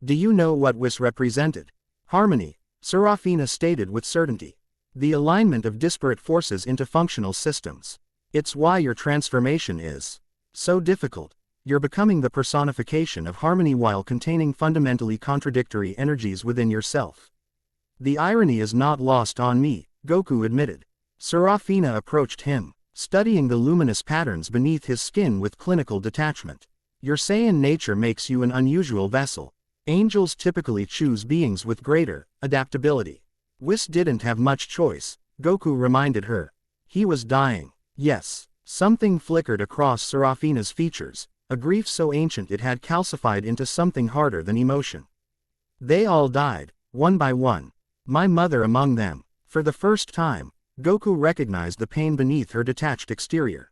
Do you know what Whis represented? Harmony, Serafina stated with certainty. The alignment of disparate forces into functional systems. It's why your transformation is so difficult. You're becoming the personification of harmony while containing fundamentally contradictory energies within yourself. The irony is not lost on me, Goku admitted. Serafina approached him, studying the luminous patterns beneath his skin with clinical detachment. Your Saiyan nature makes you an unusual vessel. Angels typically choose beings with greater adaptability. Whis didn't have much choice, Goku reminded her. He was dying. Yes. Something flickered across Serafina's features, a grief so ancient it had calcified into something harder than emotion. They all died, one by one. My mother among them. For the first time, Goku recognized the pain beneath her detached exterior.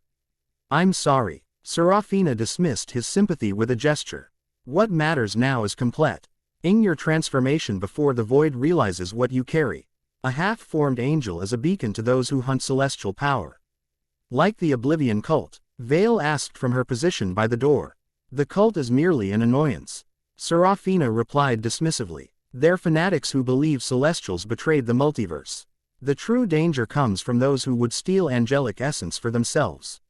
I'm sorry. Serafina dismissed his sympathy with a gesture. What matters now is complete. In your transformation before the void realizes what you carry. A half-formed angel is a beacon to those who hunt celestial power. Like the Oblivion cult, Vale asked from her position by the door. The cult is merely an annoyance. Serafina replied dismissively. They're fanatics who believe celestials betrayed the multiverse. The true danger comes from those who would steal angelic essence for themselves.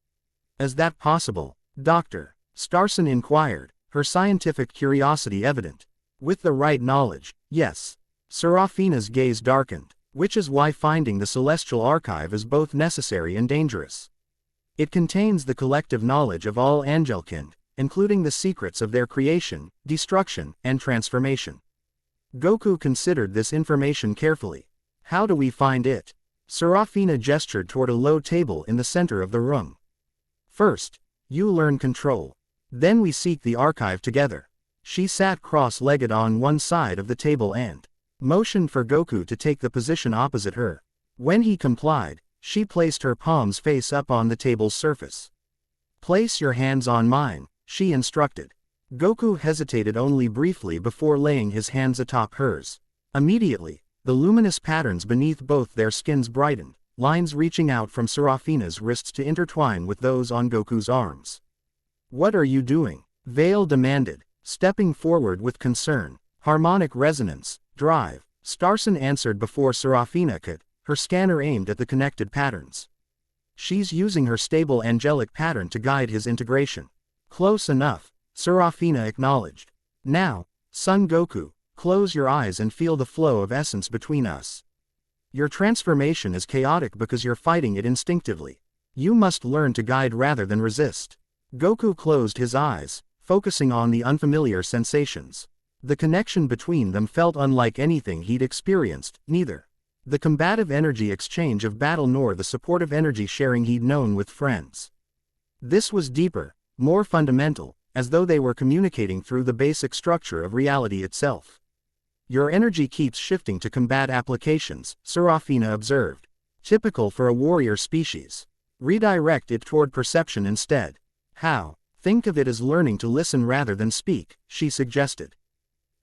Is that possible? Dr. Starson inquired, her scientific curiosity evident. With the right knowledge, yes. Serafina's gaze darkened, which is why finding the celestial archive is both necessary and dangerous. It contains the collective knowledge of all Angelkind, including the secrets of their creation, destruction, and transformation. Goku considered this information carefully. How do we find it? Serafina gestured toward a low table in the center of the room. First, you learn control. Then we seek the archive together. She sat cross-legged on one side of the table and motioned for Goku to take the position opposite her. When he complied, she placed her palms face up on the table's surface. Place your hands on mine, she instructed. Goku hesitated only briefly before laying his hands atop hers. Immediately, the luminous patterns beneath both their skins brightened, lines reaching out from Serafina's wrists to intertwine with those on Goku's arms. What are you doing? Vale demanded, stepping forward with concern. Harmonic resonance, drive, Starson answered before Serafina could, her scanner aimed at the connected patterns. She's using her stable angelic pattern to guide his integration. Close enough, Serafina acknowledged. Now, Son Goku, close your eyes and feel the flow of essence between us. Your transformation is chaotic because you're fighting it instinctively. You must learn to guide rather than resist. Goku closed his eyes, focusing on the unfamiliar sensations. The connection between them felt unlike anything he'd experienced, neither the combative energy exchange of battle nor the supportive energy sharing he'd known with friends. This was deeper, more fundamental, as though they were communicating through the basic structure of reality itself. Your energy keeps shifting to combat applications, Serafina observed. Typical for a warrior species. Redirect it toward perception instead. How? Think of it as learning to listen rather than speak, she suggested.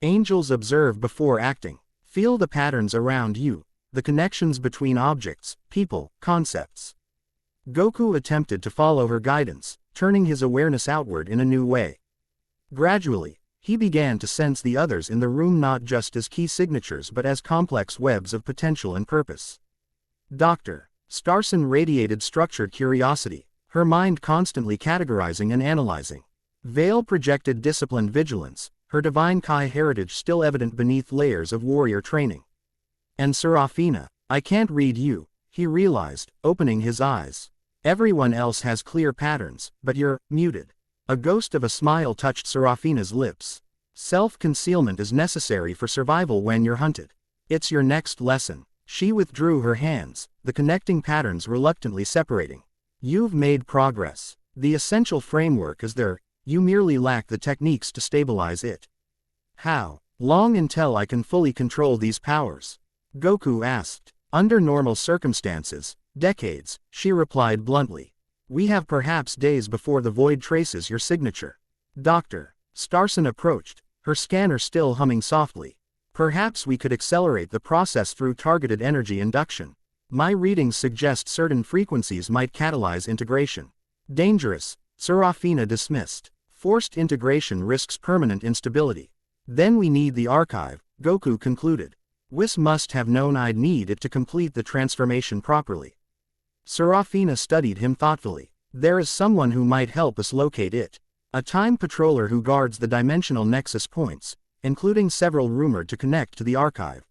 Angels observe before acting. Feel the patterns around you, the connections between objects, people, concepts. Goku attempted to follow her guidance, turning his awareness outward in a new way. Gradually, He began to sense the others in the room not just as key signatures but as complex webs of potential and purpose. Dr. Starson radiated structured curiosity, her mind constantly categorizing and analyzing. Vale projected disciplined vigilance, her divine Kai heritage still evident beneath layers of warrior training. And Serafina, I can't read you, he realized, opening his eyes. Everyone else has clear patterns, but you're muted. A ghost of a smile touched Serafina's lips. Self-concealment is necessary for survival when you're hunted. It's your next lesson. She withdrew her hands, the connecting patterns reluctantly separating. You've made progress. The essential framework is there, you merely lack the techniques to stabilize it. How long until I can fully control these powers? Goku asked. Under normal circumstances, decades, she replied bluntly. We have perhaps days before the void traces your signature. Dr. Starson approached, her scanner still humming softly. Perhaps we could accelerate the process through targeted energy induction. My readings suggest certain frequencies might catalyze integration. Dangerous, Serafina dismissed. Forced integration risks permanent instability. Then we need the archive, Goku concluded. Whis must have known I'd need it to complete the transformation properly. Serafina studied him thoughtfully. There is someone who might help us locate it. A time patroller who guards the dimensional nexus points, including several rumored to connect to the archive.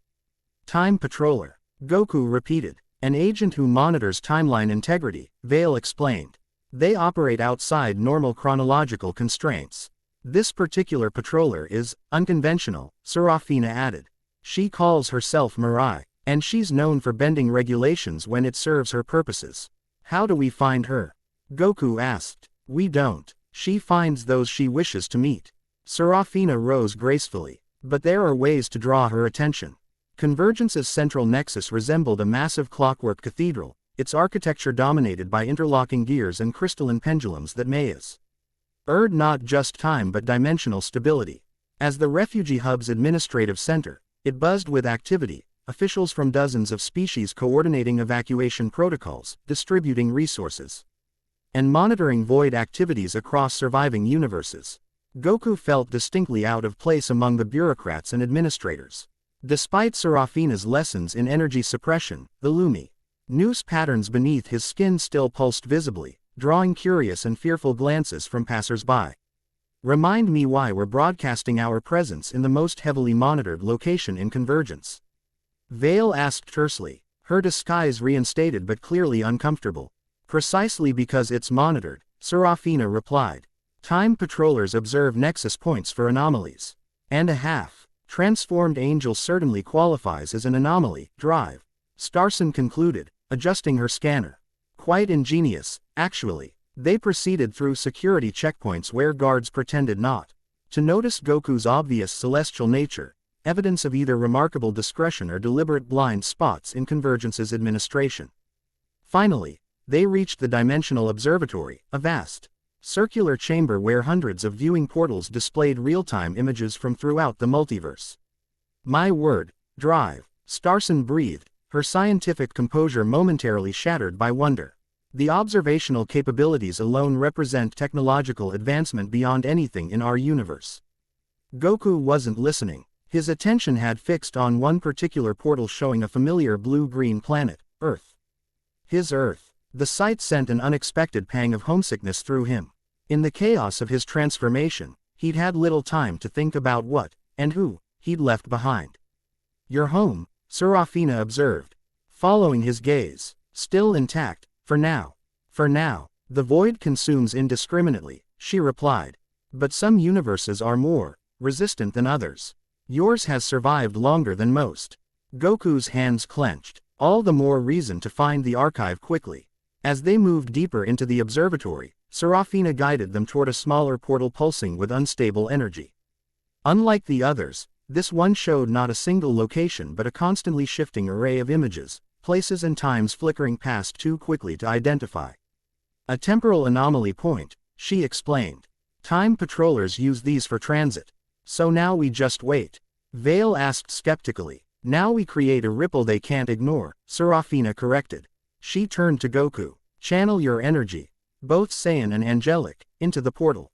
Time patroller, Goku repeated. An agent who monitors timeline integrity, Vale explained. They operate outside normal chronological constraints. This particular patroller is unconventional, Serafina added. She calls herself Mirai, and she's known for bending regulations when it serves her purposes. How do we find her? Goku asked. We don't. She finds those she wishes to meet. Serafina rose gracefully. But there are ways to draw her attention. Convergence's central nexus resembled a massive clockwork cathedral, its architecture dominated by interlocking gears and crystalline pendulums that urged not just time but dimensional stability. As the refugee hub's administrative center, it buzzed with activity, officials from dozens of species coordinating evacuation protocols, distributing resources, and monitoring void activities across surviving universes. Goku felt distinctly out of place among the bureaucrats and administrators. Despite Serafina's lessons in energy suppression, the luminous patterns beneath his skin still pulsed visibly, drawing curious and fearful glances from passers-by. Remind me why we're broadcasting our presence in the most heavily monitored location in Convergence. Vale asked tersely, her disguise reinstated but clearly uncomfortable. Precisely because it's monitored, Serafina replied. Time patrollers observe nexus points for anomalies. And a half. Transformed Angel certainly qualifies as an anomaly. Drive. Starson concluded, adjusting her scanner. Quite ingenious, actually. They proceeded through security checkpoints where guards pretended not to notice Goku's obvious celestial nature, evidence of either remarkable discretion or deliberate blind spots in Convergence's administration. Finally, they reached the Dimensional Observatory, a vast, circular chamber where hundreds of viewing portals displayed real-time images from throughout the multiverse. My word, Drive, Starson breathed, her scientific composure momentarily shattered by wonder. The observational capabilities alone represent technological advancement beyond anything in our universe. Goku wasn't listening. His attention had fixed on one particular portal showing a familiar blue-green planet, Earth. His Earth. The sight sent an unexpected pang of homesickness through him. In the chaos of his transformation, he'd had little time to think about what, and who, he'd left behind. Your home, Serafina observed, following his gaze. Still intact, for now. For now, the void consumes indiscriminately, she replied. But some universes are more resistant than others. Yours has survived longer than most. Goku's hands clenched. All the more reason to find the archive quickly. As they moved deeper into the observatory, Serafina guided them toward a smaller portal pulsing with unstable energy. Unlike the others, this one showed not a single location but a constantly shifting array of images, places and times flickering past too quickly to identify. A temporal anomaly point, she explained. Time patrollers use these for transit. So now we just wait. Vale asked skeptically. Now we create a ripple they can't ignore, Serafina corrected. She turned to Goku. Channel your energy, both Saiyan and angelic, into the portal.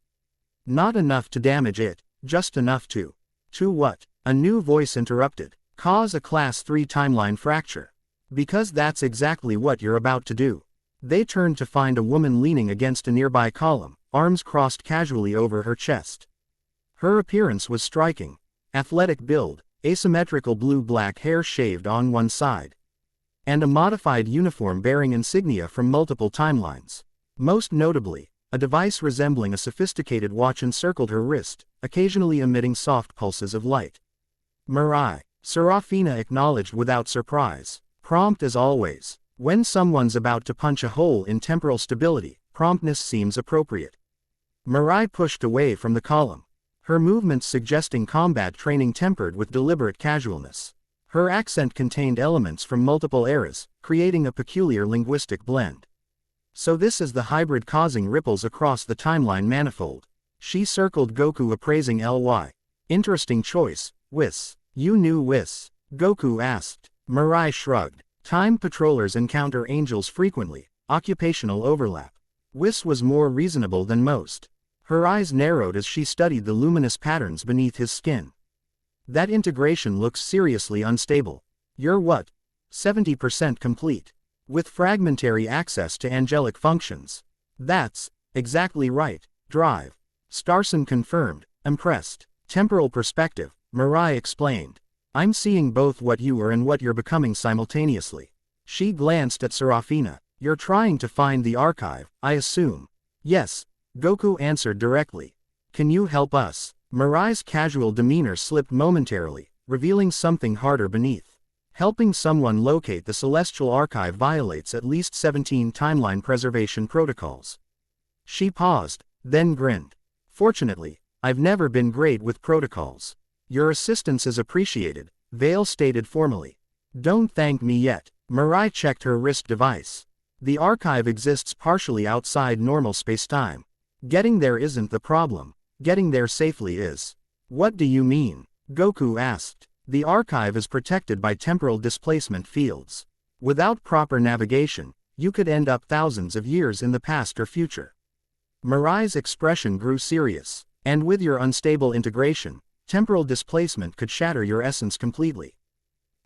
Not enough to damage it, Just enough to. To what? A new voice interrupted. Cause a Class 3 timeline fracture. Because that's exactly what you're about to do. They turned to find a woman leaning against a nearby column, arms crossed casually over her chest. Her appearance was striking. Athletic build, asymmetrical blue-black hair shaved on one side, and a modified uniform bearing insignia from multiple timelines. Most notably, a device resembling a sophisticated watch encircled her wrist, occasionally emitting soft pulses of light. Mirai, Serafina acknowledged without surprise. Prompt as always. When someone's about to punch a hole in temporal stability, promptness seems appropriate. Mirai pushed away from the column, her movements suggesting combat training tempered with deliberate casualness. Her accent contained elements from multiple eras, creating a peculiar linguistic blend. So this is the hybrid causing ripples across the timeline manifold. She circled Goku, appraising Ly. Interesting choice, Whis. You knew Whis? Goku asked. Mirai shrugged. Time patrollers encounter angels frequently, occupational overlap. Whis was more reasonable than most. Her eyes narrowed as she studied the luminous patterns beneath his skin. That integration looks seriously unstable. You're what? 70% complete. With fragmentary access to angelic functions. That's exactly right. Drive. Starson confirmed, impressed. Temporal perspective, Mirai explained. I'm seeing both what you are and what you're becoming simultaneously. She glanced at Serafina. You're trying to find the archive, I assume. Yes, Goku answered directly. Can you help us? Mirai's casual demeanor slipped momentarily, revealing something harder beneath. Helping someone locate the celestial archive violates at least 17 timeline preservation protocols. She paused, then grinned. Fortunately, I've never been great with protocols. Your assistance is appreciated, Vale stated formally. Don't thank me yet. Mirai checked her wrist device. The archive exists partially outside normal spacetime. Getting there isn't the problem. Getting there safely is. What do you mean? Goku asked. The archive is protected by temporal displacement fields. Without proper navigation, you could end up thousands of years in the past or future. Mirai's expression grew serious. And with your unstable integration, temporal displacement could shatter your essence completely.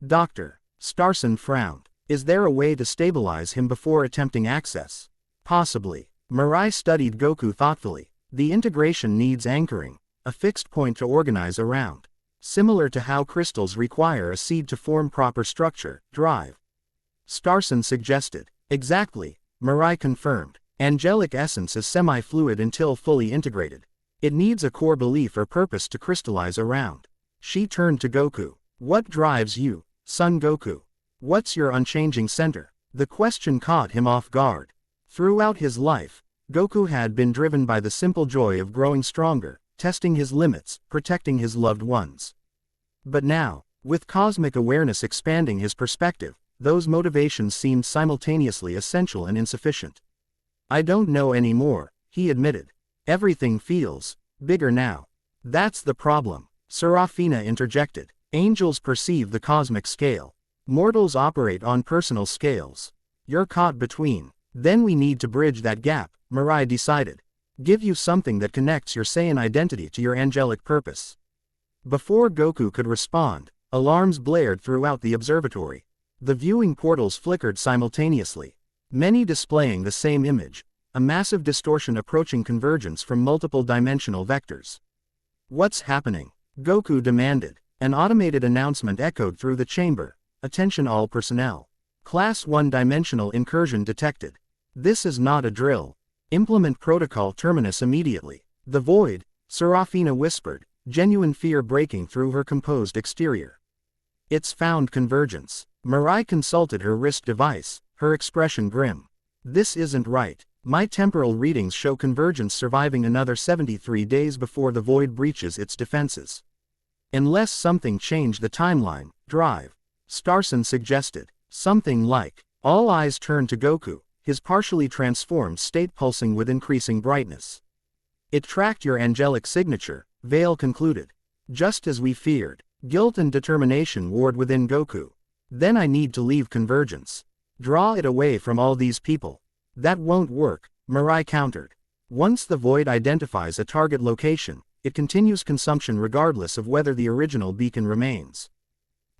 Doctor. Starson frowned. Is there a way to stabilize him before attempting access? Possibly. Mirai studied Goku thoughtfully. The integration needs anchoring, a fixed point to organize around. Similar to how crystals require a seed to form proper structure, drive. Starson suggested. Exactly, Mirai confirmed. Angelic essence is semi-fluid until fully integrated. It needs a core belief or purpose to crystallize around. She turned to Goku. What drives you, Son Goku? What's your unchanging center? The question caught him off guard. Throughout his life, Goku had been driven by the simple joy of growing stronger, testing his limits, protecting his loved ones. But now, with cosmic awareness expanding his perspective, those motivations seemed simultaneously essential and insufficient. I don't know anymore, he admitted. Everything feels bigger now. That's the problem, Serafina interjected. Angels perceive the cosmic scale. Mortals operate on personal scales. You're caught between. Then we need to bridge that gap, Mirai decided. Give you something that connects your Saiyan identity to your angelic purpose. Before Goku could respond, alarms blared throughout the observatory. The viewing portals flickered simultaneously, many displaying the same image, a massive distortion approaching convergence from multiple dimensional vectors. What's happening? Goku demanded. An automated announcement echoed through the chamber. Attention all personnel. Class 1 dimensional incursion detected. This is not a drill. Implement protocol terminus immediately. The void, Serafina whispered, genuine fear breaking through her composed exterior. It's found convergence. Mirai consulted her wrist device, her expression grim. This isn't right. My temporal readings show convergence surviving another 73 days before the void breaches its defenses. Unless something changed the timeline, drive. Starson suggested. Something like. All eyes turned to Goku, his partially transformed state pulsing with increasing brightness. It tracked your angelic signature, Vale concluded. Just as we feared. Guilt and determination warred within Goku. Then I need to leave convergence. Draw it away from all these people. That won't work, Mirai countered. Once the void identifies a target location, it continues consumption regardless of whether the original beacon remains.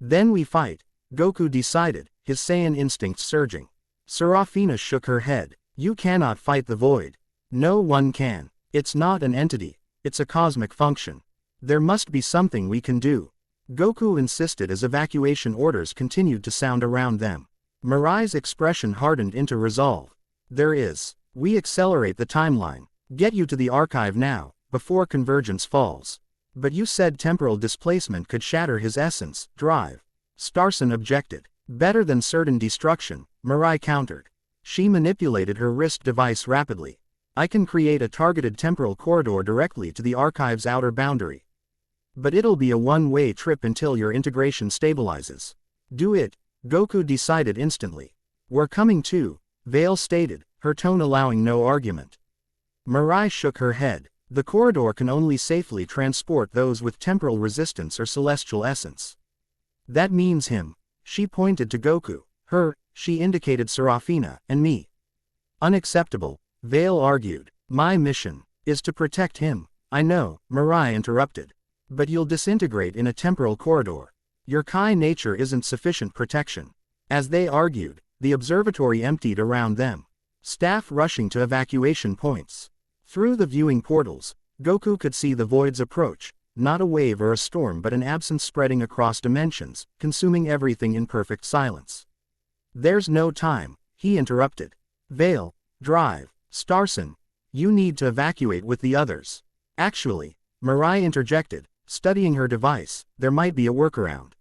Then we fight, Goku decided, his Saiyan instincts surging. Serafina shook her head. You cannot fight the void. No one can. It's not an entity, it's a cosmic function. There must be something we can do. Goku insisted as evacuation orders continued to sound around them. Mirai's expression hardened into resolve. There is. We accelerate the timeline. Get you to the archive now, before convergence falls. But you said temporal displacement could shatter his essence, drive. Starson objected. Better than certain destruction, Mirai countered. She manipulated her wrist device rapidly. I can create a targeted temporal corridor directly to the archive's outer boundary. But it'll be a one-way trip until your integration stabilizes. Do it, Goku decided instantly. We're coming too, Vale stated, her tone allowing no argument. Mirai shook her head. The corridor can only safely transport those with temporal resistance or celestial essence. That means him. She pointed to Goku. Her, she indicated Serafina, and me. Unacceptable, Vale argued. My mission is to protect him. I know, Mirai interrupted. But you'll disintegrate in a temporal corridor. Your Kai nature isn't sufficient protection. As they argued, the observatory emptied around them. Staff rushing to evacuation points. Through the viewing portals, Goku could see the void's approach, not a wave or a storm but an absence spreading across dimensions, consuming everything in perfect silence. There's no time, he interrupted. Vale, drive. Starson, you need to evacuate with the others. Actually, Mirai interjected, studying her device, there might be a workaround.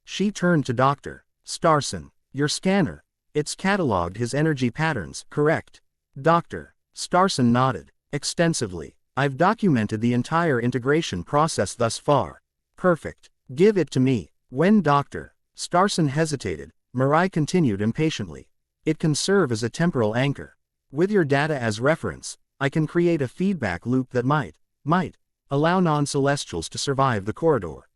She turned to Dr. Starson. Your scanner. It's cataloged his energy patterns, correct? Dr. Starson nodded. Extensively. I've documented the entire integration process thus far. Perfect. Give it to me. When Dr. Starson hesitated, Mirai continued impatiently. It can serve as a temporal anchor. With your data as reference, I can create a feedback loop that might allow non-celestials to survive the corridor.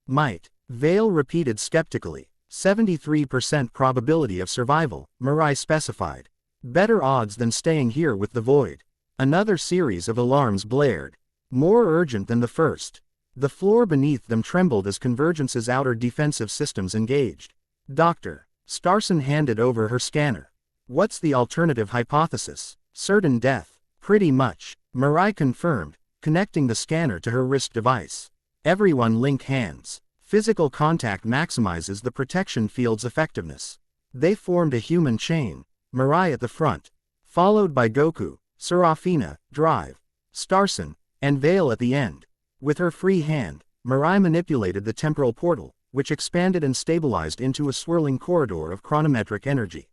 Might. Vale repeated skeptically. 73% probability of survival, Mirai specified. Better odds than staying here with the void. Another series of alarms blared. More urgent than the first. The floor beneath them trembled as Convergence's outer defensive systems engaged. Dr. Starson handed over her scanner. What's the alternative hypothesis? Certain death. Pretty much, Mirai confirmed, connecting the scanner to her wrist device. Everyone link hands. Physical contact maximizes the protection field's effectiveness. They formed a human chain, Mirai at the front, followed by Goku, Serafina, Drive, Starson, and Vale at the end. With her free hand, Mirai manipulated the temporal portal, which expanded and stabilized into a swirling corridor of chronometric energy.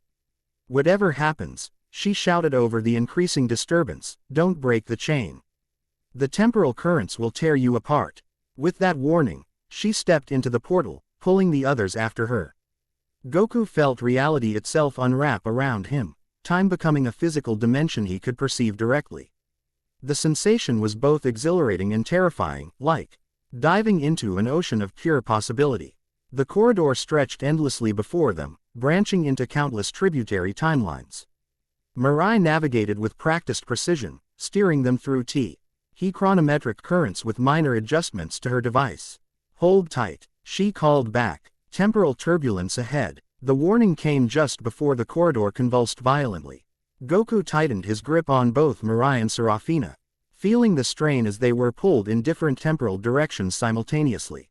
Whatever happens, she shouted over the increasing disturbance, don't break the chain. The temporal currents will tear you apart. With that warning, she stepped into the portal, pulling the others after her. Goku felt reality itself unwrap around him, time becoming a physical dimension he could perceive directly. The sensation was both exhilarating and terrifying, like diving into an ocean of pure possibility. The corridor stretched endlessly before them, branching into countless tributary timelines. Mirai navigated with practiced precision, steering them through chronometric currents with minor adjustments to her device. Hold tight, she called back. Temporal turbulence ahead. The warning came just before the corridor convulsed violently. Goku tightened his grip on both Mirai and Serafina, feeling the strain as they were pulled in different temporal directions simultaneously.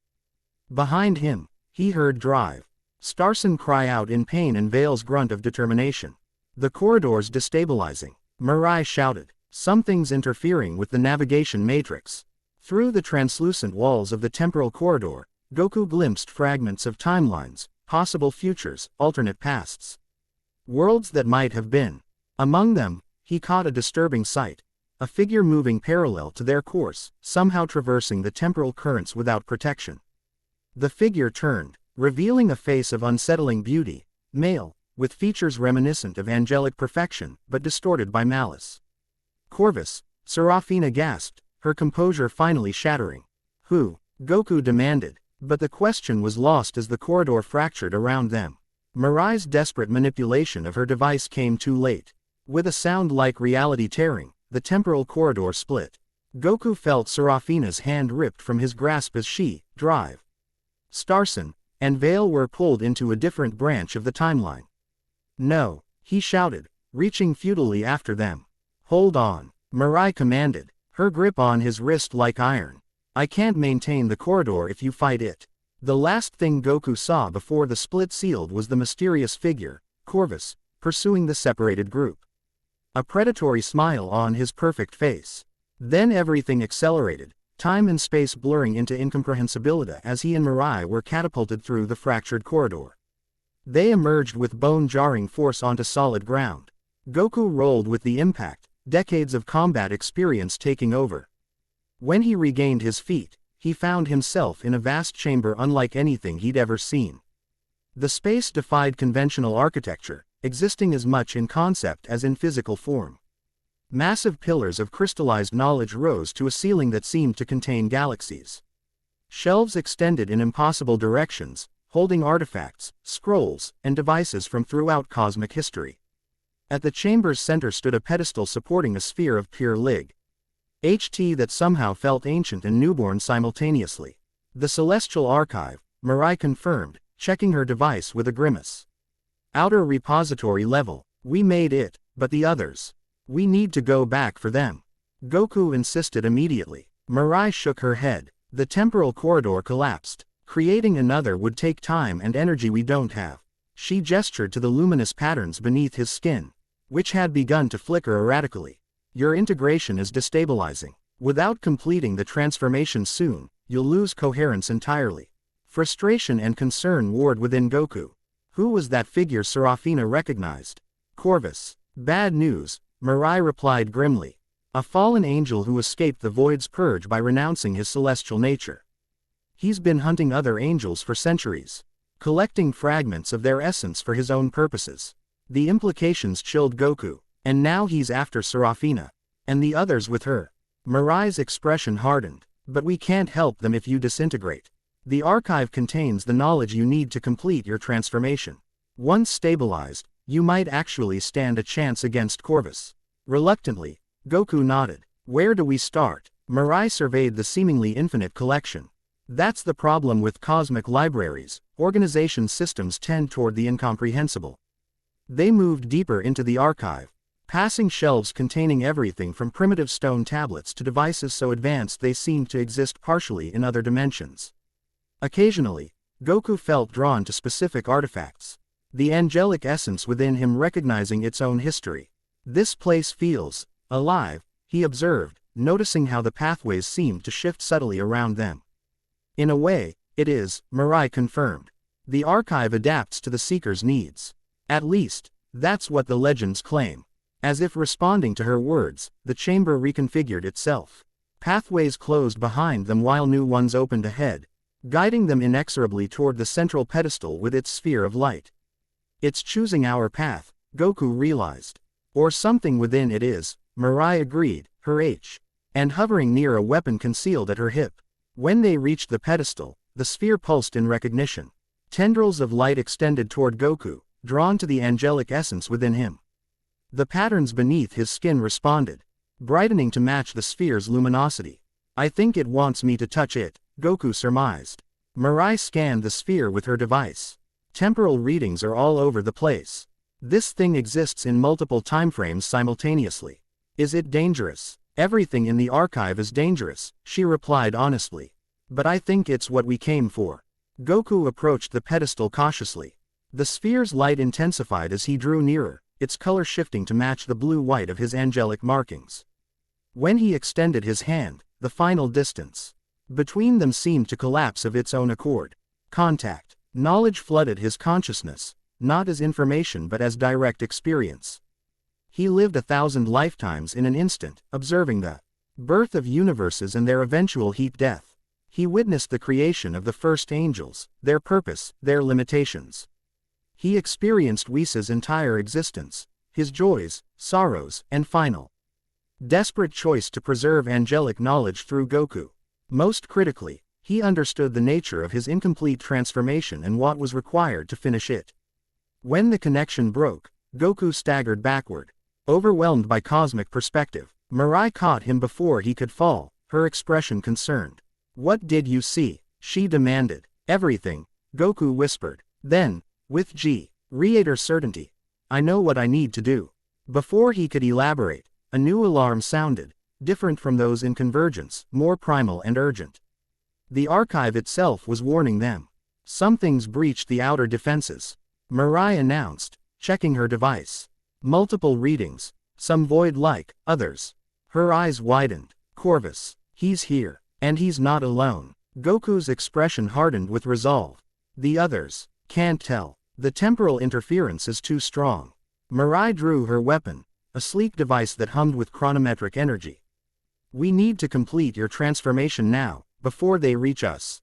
Behind him, he heard Drive. Starson cry out in pain and Vale's grunt of determination. The corridor's destabilizing. Mirai shouted. Something's interfering with the navigation matrix. Through the translucent walls of the temporal corridor, Goku glimpsed fragments of timelines, possible futures, alternate pasts. Worlds that might have been. Among them, he caught a disturbing sight. A figure moving parallel to their course, somehow traversing the temporal currents without protection. The figure turned, revealing a face of unsettling beauty, male, with features reminiscent of angelic perfection, but distorted by malice. Corvus, Serafina gasped, her composure finally shattering. Who? Goku demanded, but the question was lost as the corridor fractured around them. Mirai's desperate manipulation of her device came too late. With a sound like reality tearing, the temporal corridor split. Goku felt Serafina's hand ripped from his grasp as she, Drive, Starson, and Vale were pulled into a different branch of the timeline. No, he shouted, reaching futilely after them. Hold on, Mirai commanded, her grip on his wrist like iron. I can't maintain the corridor if you fight it. The last thing Goku saw before the split sealed was the mysterious figure, Corvus, pursuing the separated group. A predatory smile on his perfect face. Then everything accelerated, time and space blurring into incomprehensibility as he and Mirai were catapulted through the fractured corridor. They emerged with bone-jarring force onto solid ground. Goku rolled with the impact, decades of combat experience taking over. When he regained his feet, he found himself in a vast chamber unlike anything he'd ever seen. The space defied conventional architecture, existing as much in concept as in physical form. Massive pillars of crystallized knowledge rose to a ceiling that seemed to contain galaxies. Shelves extended in impossible directions, holding artifacts, scrolls, and devices from throughout cosmic history. At the chamber's center stood a pedestal supporting a sphere of pure HT that somehow felt ancient and newborn simultaneously. The Celestial Archive, Mirai confirmed, checking her device with a grimace. Outer repository level. We made it, but the others. We need to go back for them. Goku insisted immediately. Mirai shook her head. The temporal corridor collapsed. Creating another would take time and energy we don't have. She gestured to the luminous patterns beneath his skin, which had begun to flicker erratically. Your integration is destabilizing. Without completing the transformation soon, you'll lose coherence entirely. Frustration and concern warred within Goku. Who was that figure Serafina recognized? Corvus. Bad news, Mirai replied grimly. A fallen angel who escaped the void's purge by renouncing his celestial nature. He's been hunting other angels for centuries, collecting fragments of their essence for his own purposes. The implications chilled Goku, and now he's after Serafina, and the others with her. Mirai's expression hardened. But we can't help them if you disintegrate. The archive contains the knowledge you need to complete your transformation. Once stabilized, you might actually stand a chance against Corvus. Reluctantly, Goku nodded. Where do we start? Mirai surveyed the seemingly infinite collection. That's the problem with cosmic libraries. Organization systems tend toward the incomprehensible. They moved deeper into the archive, passing shelves containing everything from primitive stone tablets to devices so advanced they seemed to exist partially in other dimensions. Occasionally, Goku felt drawn to specific artifacts, the angelic essence within him recognizing its own history. This place feels alive, he observed, noticing how the pathways seemed to shift subtly around them. In a way, it is, Mirai confirmed. The archive adapts to the seeker's needs. At least, that's what the legends claim. As if responding to her words, the chamber reconfigured itself. Pathways closed behind them while new ones opened ahead, guiding them inexorably toward the central pedestal with its sphere of light. It's choosing our path, Goku realized. Or something within it is, Mirai agreed, her and hovering near a weapon concealed at her hip. When they reached the pedestal, the sphere pulsed in recognition. Tendrils of light extended toward Goku, drawn to the angelic essence within him. The patterns beneath his skin responded, brightening to match the sphere's luminosity. I think it wants me to touch it, Goku surmised. Mirai scanned the sphere with her device. Temporal readings are all over the place. This thing exists in multiple timeframes simultaneously. Is it dangerous? Everything in the archive is dangerous, she replied honestly. But I think it's what we came for. Goku approached the pedestal cautiously. The sphere's light intensified as he drew nearer, its color shifting to match the blue-white of his angelic markings. When he extended his hand, the final distance between them seemed to collapse of its own accord. Contact. Knowledge flooded his consciousness, not as information but as direct experience. He lived 1,000 lifetimes in an instant, observing the birth of universes and their eventual heat death. He witnessed the creation of the first angels, their purpose, their limitations. He experienced Whisa's entire existence, his joys, sorrows, and final, desperate choice to preserve angelic knowledge through Goku. Most critically, he understood the nature of his incomplete transformation and what was required to finish it. When the connection broke, Goku staggered backward, overwhelmed by cosmic perspective. Mirai caught him before he could fall, her expression concerned. What did you see? She demanded. Everything, Goku whispered. Then, with greater certainty, I know what I need to do. Before he could elaborate, a new alarm sounded, different from those in Convergence, more primal and urgent. The archive itself was warning them. Something's breached the outer defenses, Mirai announced, checking her device. Multiple readings, some void-like, others. Her eyes widened. Corvus, he's here, and he's not alone. Goku's expression hardened with resolve. The others, can't tell. The temporal interference is too strong. Mirai drew her weapon, a sleek device that hummed with chronometric energy. We need to complete your transformation now, before they reach us.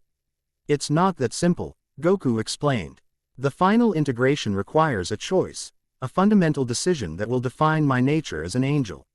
It's not that simple, Goku explained. The final integration requires a choice, a fundamental decision that will define my nature as an angel.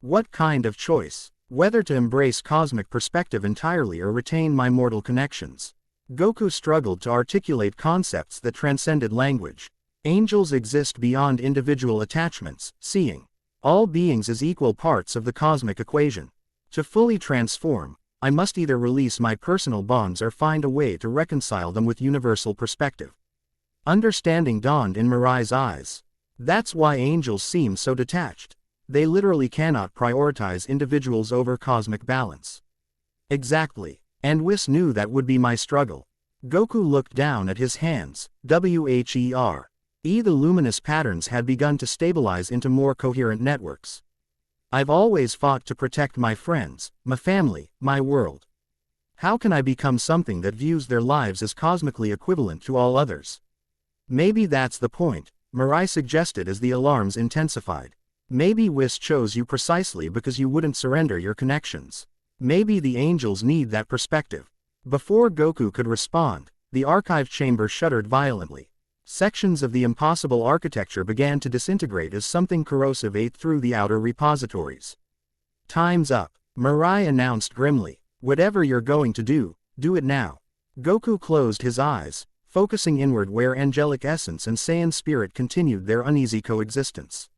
What kind of choice? Whether to embrace cosmic perspective entirely or retain my mortal connections. Goku struggled to articulate concepts that transcended language. Angels exist beyond individual attachments, seeing all beings as equal parts of the cosmic equation. To fully transform, I must either release my personal bonds or find a way to reconcile them with universal perspective. Understanding dawned in Mirai's eyes. That's why angels seem so detached. They literally cannot prioritize individuals over cosmic balance. Exactly. And Whis knew that would be my struggle. Goku looked down at his hands. The luminous patterns had begun to stabilize into more coherent networks. I've always fought to protect my friends, my family, my world. How can I become something that views their lives as cosmically equivalent to all others? Maybe that's the point, Mirai suggested as the alarms intensified. Maybe Whis chose you precisely because you wouldn't surrender your connections. Maybe the angels need that perspective. Before Goku could respond, the archive chamber shuddered violently. Sections of the impossible architecture began to disintegrate as something corrosive ate through the outer repositories. Time's up, Mirai announced grimly. Whatever you're going to do it now. Goku closed his eyes, focusing inward where angelic essence and Saiyan spirit continued their uneasy coexistence.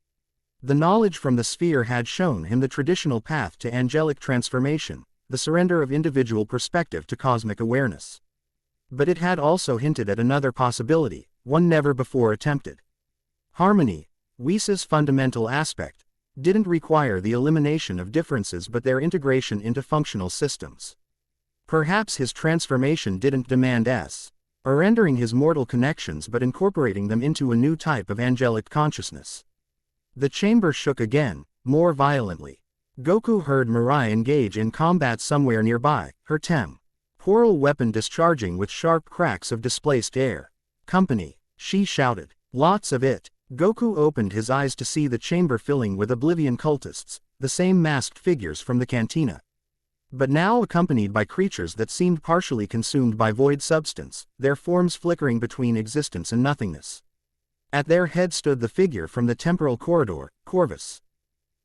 The knowledge from the sphere had shown him the traditional path to angelic transformation, the surrender of individual perspective to cosmic awareness. But it had also hinted at another possibility, one never before attempted. Harmony, Whis' fundamental aspect, didn't require the elimination of differences but their integration into functional systems. Perhaps his transformation didn't demand surrendering his mortal connections but incorporating them into a new type of angelic consciousness. The chamber shook again, more violently. Goku heard Mirai engage in combat somewhere nearby, her temporal weapon discharging with sharp cracks of displaced air. Company, she shouted. Lots of it. Goku opened his eyes to see the chamber filling with Oblivion cultists, the same masked figures from the cantina. But now accompanied by creatures that seemed partially consumed by void substance, their forms flickering between existence and nothingness. At their head stood the figure from the temporal corridor, Corvus.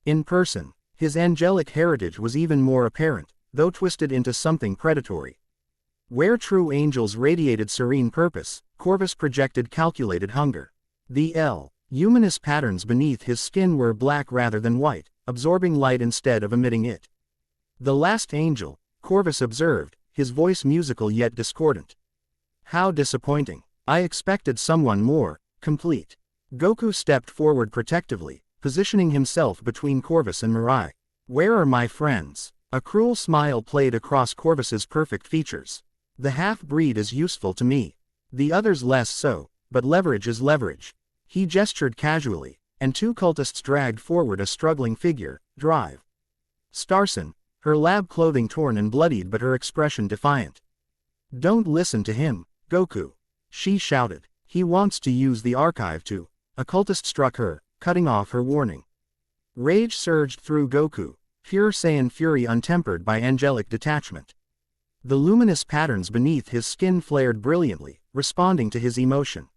In person, his angelic heritage was even more apparent, though twisted into something predatory. Where true angels radiated serene purpose, Corvus projected calculated hunger. The luminous patterns beneath his skin were black rather than white, absorbing light instead of emitting it. The last angel, Corvus observed, his voice musical yet discordant. How disappointing. I expected someone more complete. Goku stepped forward protectively, positioning himself between Corvus and Mirai. Where are my friends? A cruel smile played across Corvus's perfect features. The half-breed is useful to me. The others less so, but leverage is leverage. He gestured casually, and two cultists dragged forward a struggling figure, Drive. Starson, her lab clothing torn and bloodied but her expression defiant. Don't listen to him, Goku. She shouted. He wants to use the archive to. A cultist struck her, cutting off her warning. Rage surged through Goku, pure Saiyan fury untempered by angelic detachment. The luminous patterns beneath his skin flared brilliantly, responding to his emotion.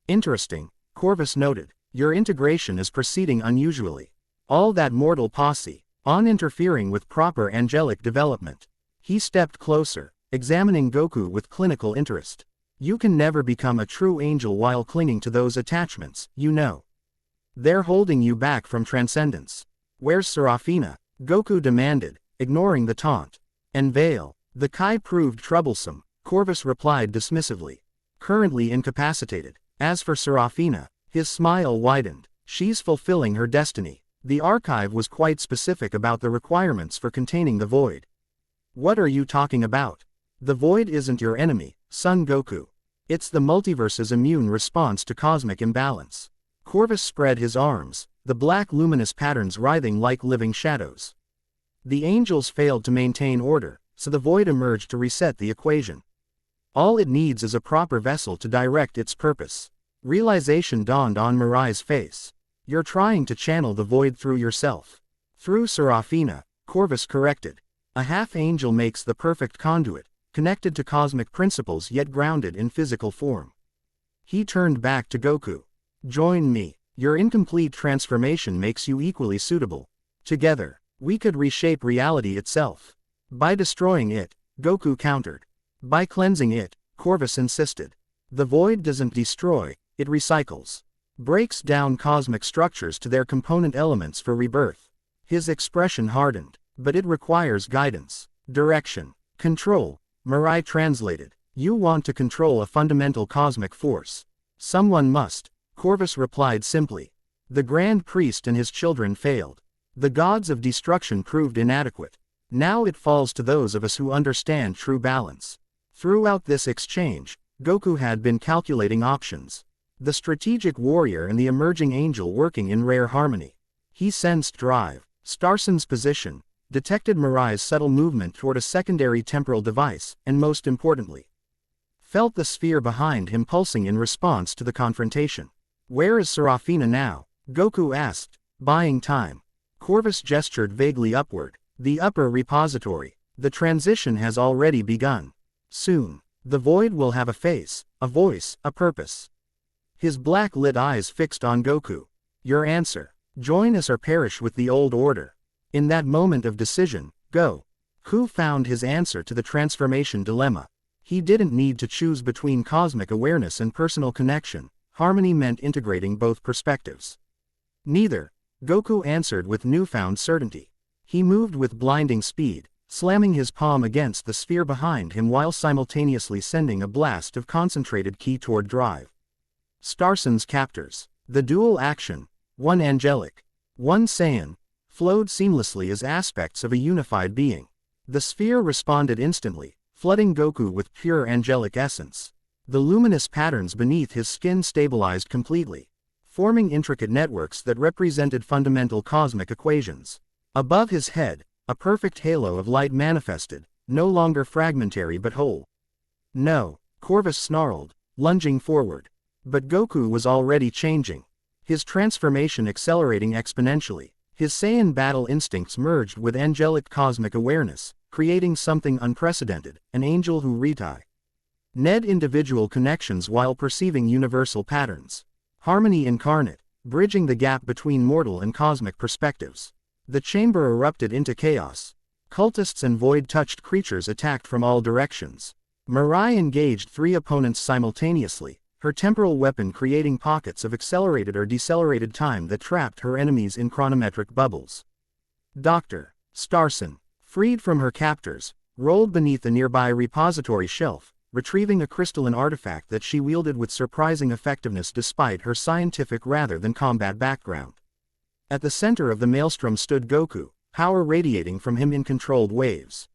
Interesting, Corvus noted. Your integration is proceeding unusually. All that mortal posse, on interfering with proper angelic development. He stepped closer, examining Goku with clinical interest. You can never become a true angel while clinging to those attachments, you know. They're holding you back from transcendence. Where's Serafina? Goku demanded, ignoring the taunt. And Vale. The Kai proved troublesome, Corvus replied dismissively. Currently incapacitated. As for Serafina, his smile widened. She's fulfilling her destiny. The archive was quite specific about the requirements for containing the void. What are you talking about? The void isn't your enemy, Son Goku. It's the multiverse's immune response to cosmic imbalance. Corvus spread his arms, the black luminous patterns writhing like living shadows. The angels failed to maintain order, so the void emerged to reset the equation. All it needs is a proper vessel to direct its purpose. Realization dawned on Mirai's face. You're trying to channel the void through yourself. Through Serafina, Corvus corrected. A half-angel makes the perfect conduit, connected to cosmic principles yet grounded in physical form. He turned back to Goku. Join me. Your incomplete transformation makes you equally suitable. Together, we could reshape reality itself. By destroying it, Goku countered. By cleansing it, Corvus insisted. The void doesn't destroy, it recycles. Breaks down cosmic structures to their component elements for rebirth. His expression hardened, but it requires guidance, direction, control. Mirai translated. You want to control a fundamental cosmic force. Someone must, Corvus replied simply. The Grand Priest and his children failed. The gods of destruction proved inadequate. Now it falls to those of us who understand true balance. Throughout this exchange, Goku had been calculating options. The strategic warrior and the emerging angel working in rare harmony. He sensed drive, Starson's position, detected Mirai's subtle movement toward a secondary temporal device, and most importantly, felt the sphere behind him pulsing in response to the confrontation. Where is Serafina now? Goku asked, buying time. Corvus gestured vaguely upward. The upper repository. The transition has already begun. Soon, the void will have a face, a voice, a purpose. His black-lit eyes fixed on Goku. Your answer. Join us or perish with the old order. In that moment of decision, Goku found his answer to the transformation dilemma. He didn't need to choose between cosmic awareness and personal connection. Harmony meant integrating both perspectives. Neither. Goku answered with newfound certainty. He moved with blinding speed, slamming his palm against the sphere behind him while simultaneously sending a blast of concentrated ki toward drive. Starson's captors. The dual action, one angelic, one Saiyan, flowed seamlessly as aspects of a unified being. The sphere responded instantly, flooding Goku with pure angelic essence. The luminous patterns beneath his skin stabilized completely, forming intricate networks that represented fundamental cosmic equations. Above his head, a perfect halo of light manifested, no longer fragmentary but whole. No, Corvus snarled, lunging forward. But Goku was already changing. His transformation accelerating exponentially. His Saiyan battle instincts merged with angelic cosmic awareness, creating something unprecedented, an angel who Ned individual connections while perceiving universal patterns. Harmony incarnate, bridging the gap between mortal and cosmic perspectives. The chamber erupted into chaos. Cultists and void-touched creatures attacked from all directions. Mirai engaged 3 opponents simultaneously, her temporal weapon creating pockets of accelerated or decelerated time that trapped her enemies in chronometric bubbles. Dr. Starson, freed from her captors, rolled beneath a nearby repository shelf, retrieving a crystalline artifact that she wielded with surprising effectiveness despite her scientific rather than combat background. At the center of the maelstrom stood Goku, power radiating from him in controlled waves.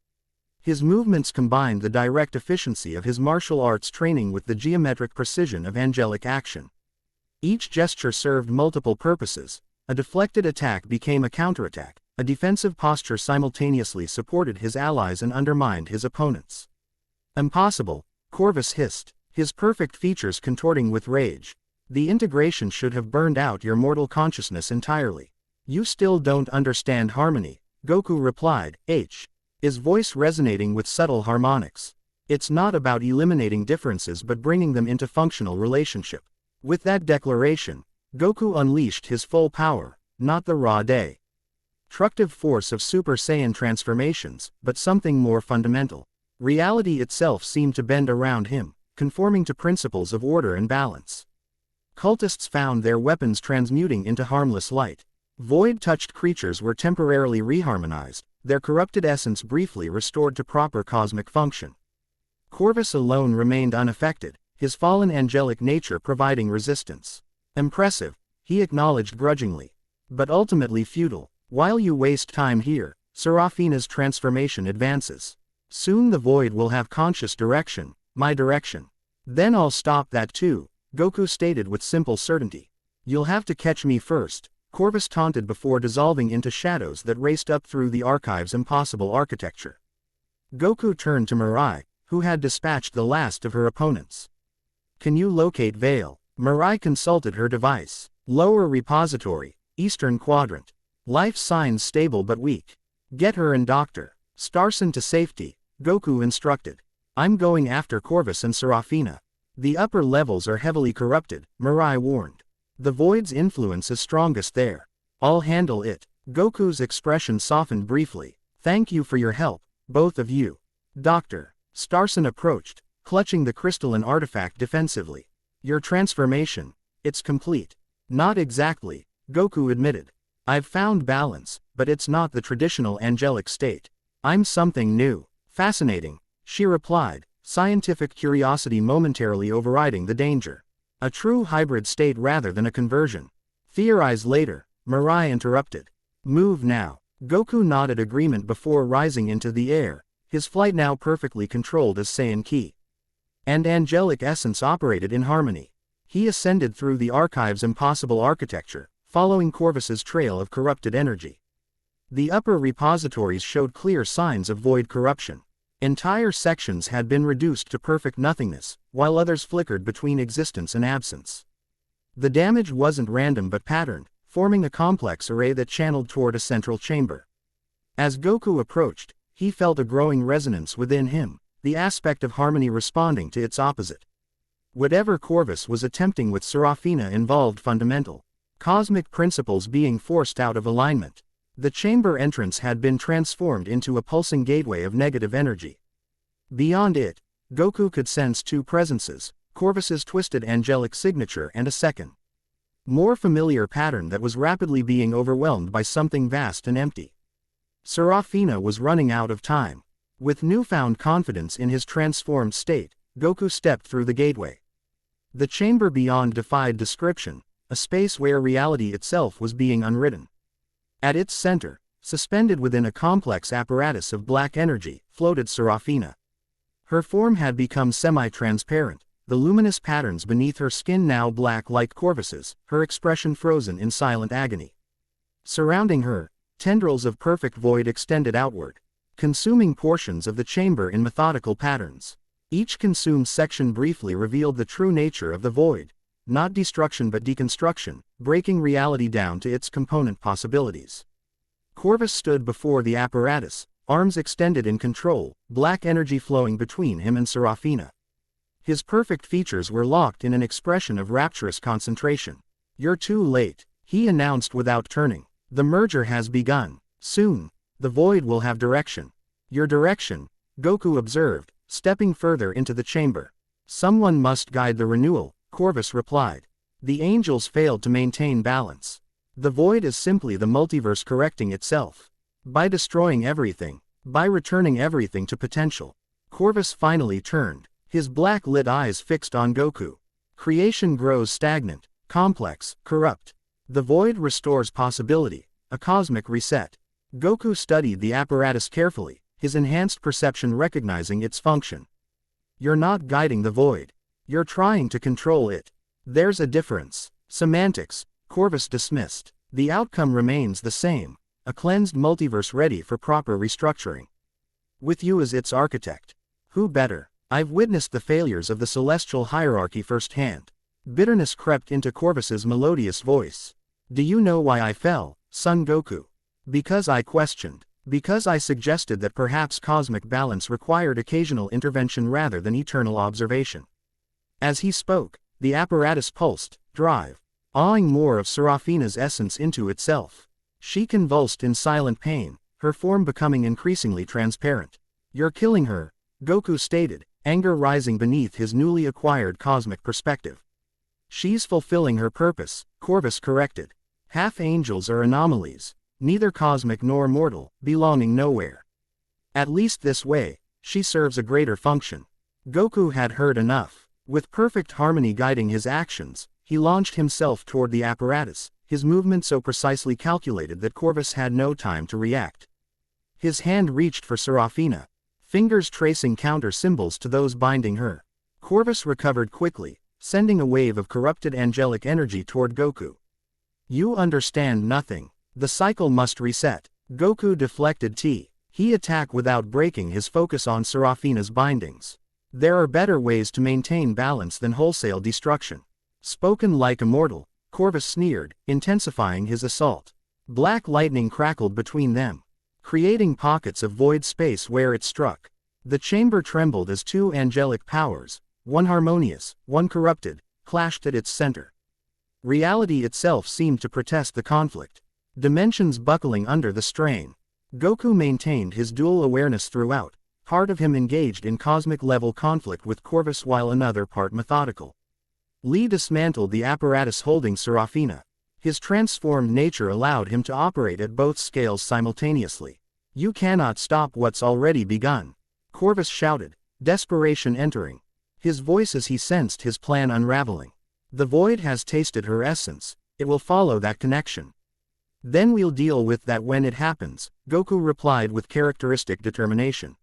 His movements combined the direct efficiency of his martial arts training with the geometric precision of angelic action. Each gesture served multiple purposes. A deflected attack became a counterattack, a defensive posture simultaneously supported his allies and undermined his opponents. Impossible, Corvus hissed, his perfect features contorting with rage. The integration should have burned out your mortal consciousness entirely. You still don't understand harmony, Goku replied, his voice resonating with subtle harmonics. It's not about eliminating differences but bringing them into functional relationship. With that declaration, Goku unleashed his full power, not the raw destructive force of Super Saiyan transformations, but something more fundamental. Reality itself seemed to bend around him, conforming to principles of order and balance. Cultists found their weapons transmuting into harmless light. Void-touched creatures were temporarily reharmonized, their corrupted essence briefly restored to proper cosmic function. Corvus alone remained unaffected, his fallen angelic nature providing resistance. Impressive, he acknowledged grudgingly. But ultimately futile. While you waste time here, Seraphina's transformation advances. Soon the void will have conscious direction, my direction. Then I'll stop that too, Goku stated with simple certainty. You'll have to catch me first, Corvus taunted before dissolving into shadows that raced up through the archive's impossible architecture. Goku turned to Mirai, who had dispatched the last of her opponents. Can you locate Vale? Mirai consulted her device. Lower repository, eastern quadrant. Life signs stable but weak. Get her and Dr. Starson to safety, Goku instructed. I'm going after Corvus and Seraphina. The upper levels are heavily corrupted, Mirai warned. The void's influence is strongest there. I'll handle it. Goku's expression softened briefly. Thank you for your help, both of you. Dr. Starson approached, clutching the crystalline artifact defensively. Your transformation, it's complete. Not exactly, Goku admitted. I've found balance, but it's not the traditional angelic state. I'm something new. Fascinating, she replied, scientific curiosity momentarily overriding the danger. A true hybrid state rather than a conversion. Theorize later, Mirai interrupted. Move now. Goku nodded agreement before rising into the air, his flight now perfectly controlled as Saiyan Ki. And angelic essence operated in harmony. He ascended through the archive's impossible architecture, following Corvus's trail of corrupted energy. The upper repositories showed clear signs of void corruption. Entire sections had been reduced to perfect nothingness, while others flickered between existence and absence. The damage wasn't random but patterned, forming a complex array that channeled toward a central chamber. As Goku approached, he felt a growing resonance within him, the aspect of harmony responding to its opposite. Whatever Corvus was attempting with Seraphina involved fundamental cosmic principles being forced out of alignment. The chamber entrance had been transformed into a pulsing gateway of negative energy. Beyond it, Goku could sense two presences, Corvus's twisted angelic signature and a second, more familiar pattern that was rapidly being overwhelmed by something vast and empty. Seraphina was running out of time. With newfound confidence in his transformed state, Goku stepped through the gateway. The chamber beyond defied description, a space where reality itself was being unwritten. At its center, suspended within a complex apparatus of black energy, floated Seraphina. Her form had become semi-transparent, the luminous patterns beneath her skin now black like Corvus's, her expression frozen in silent agony. Surrounding her, tendrils of perfect void extended outward, consuming portions of the chamber in methodical patterns. Each consumed section briefly revealed the true nature of the void. Not destruction but deconstruction, breaking reality down to its component possibilities. Corvus stood before the apparatus, arms extended in control, black energy flowing between him and Seraphina. His perfect features were locked in an expression of rapturous concentration. You're too late, he announced without turning. The merger has begun. Soon, the void will have direction. Your direction, Goku observed, stepping further into the chamber. Someone must guide the renewal, Corvus replied. The angels failed to maintain balance. The void is simply the multiverse correcting itself. By destroying everything, by returning everything to potential. Corvus finally turned, his black-lit eyes fixed on Goku. Creation grows stagnant, complex, corrupt. The void restores possibility, a cosmic reset. Goku studied the apparatus carefully, his enhanced perception recognizing its function. You're not guiding the void. You're trying to control it. There's a difference. Semantics, Corvus dismissed. The outcome remains the same, a cleansed multiverse ready for proper restructuring. With you as its architect. Who better? I've witnessed the failures of the celestial hierarchy firsthand. Bitterness crept into Corvus's melodious voice. Do you know why I fell, Son Goku? Because I questioned. Because I suggested that perhaps cosmic balance required occasional intervention rather than eternal observation. As he spoke, the apparatus pulsed, awing more of Seraphina's essence into itself. She convulsed in silent pain, her form becoming increasingly transparent. You're killing her, Goku stated, anger rising beneath his newly acquired cosmic perspective. She's fulfilling her purpose, Corvus corrected. Half-angels are anomalies, neither cosmic nor mortal, belonging nowhere. At least this way, she serves a greater function. Goku had heard enough. With perfect harmony guiding his actions, he launched himself toward the apparatus, his movement so precisely calculated that Corvus had no time to react. His hand reached for Serafina, fingers tracing counter symbols to those binding her. Corvus recovered quickly, sending a wave of corrupted angelic energy toward Goku. You understand nothing. The cycle must reset. Goku deflected He attacked without breaking his focus on Serafina's bindings. There are better ways to maintain balance than wholesale destruction. Spoken like a mortal, Corvus sneered, intensifying his assault. Black lightning crackled between them, creating pockets of void space where it struck. The chamber trembled as two angelic powers, one harmonious, one corrupted, clashed at its center. Reality itself seemed to protest the conflict, dimensions buckling under the strain. Goku maintained his dual awareness throughout, part of him engaged in cosmic-level conflict with Corvus while another part methodical. Li dismantled the apparatus holding Serafina. His transformed nature allowed him to operate at both scales simultaneously. You cannot stop what's already begun, Corvus shouted, desperation entering his voice as he sensed his plan unraveling. The void has tasted her essence, it will follow that connection. Then we'll deal with that when it happens, Goku replied with characteristic determination.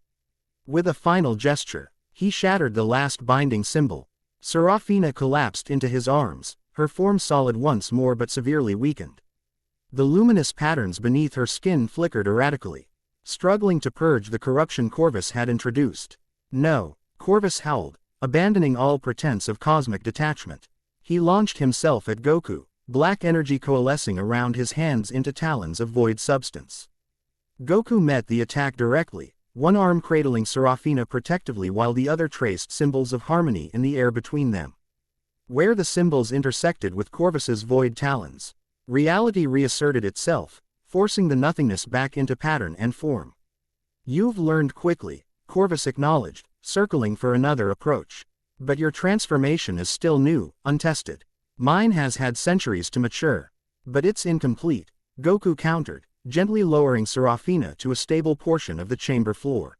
With a final gesture, he shattered the last binding symbol. Serafina collapsed into his arms, her form solid once more but severely weakened. The luminous patterns beneath her skin flickered erratically, struggling to purge the corruption Corvus had introduced. No, Corvus howled, abandoning all pretense of cosmic detachment. He launched himself at Goku, black energy coalescing around his hands into talons of void substance. Goku met the attack directly, one arm cradling Serafina protectively while the other traced symbols of harmony in the air between them. Where the symbols intersected with Corvus's void talons, reality reasserted itself, forcing the nothingness back into pattern and form. You've learned quickly, Corvus acknowledged, circling for another approach. But your transformation is still new, untested. Mine has had centuries to mature. But it's incomplete, Goku countered, gently lowering Serafina to a stable portion of the chamber floor.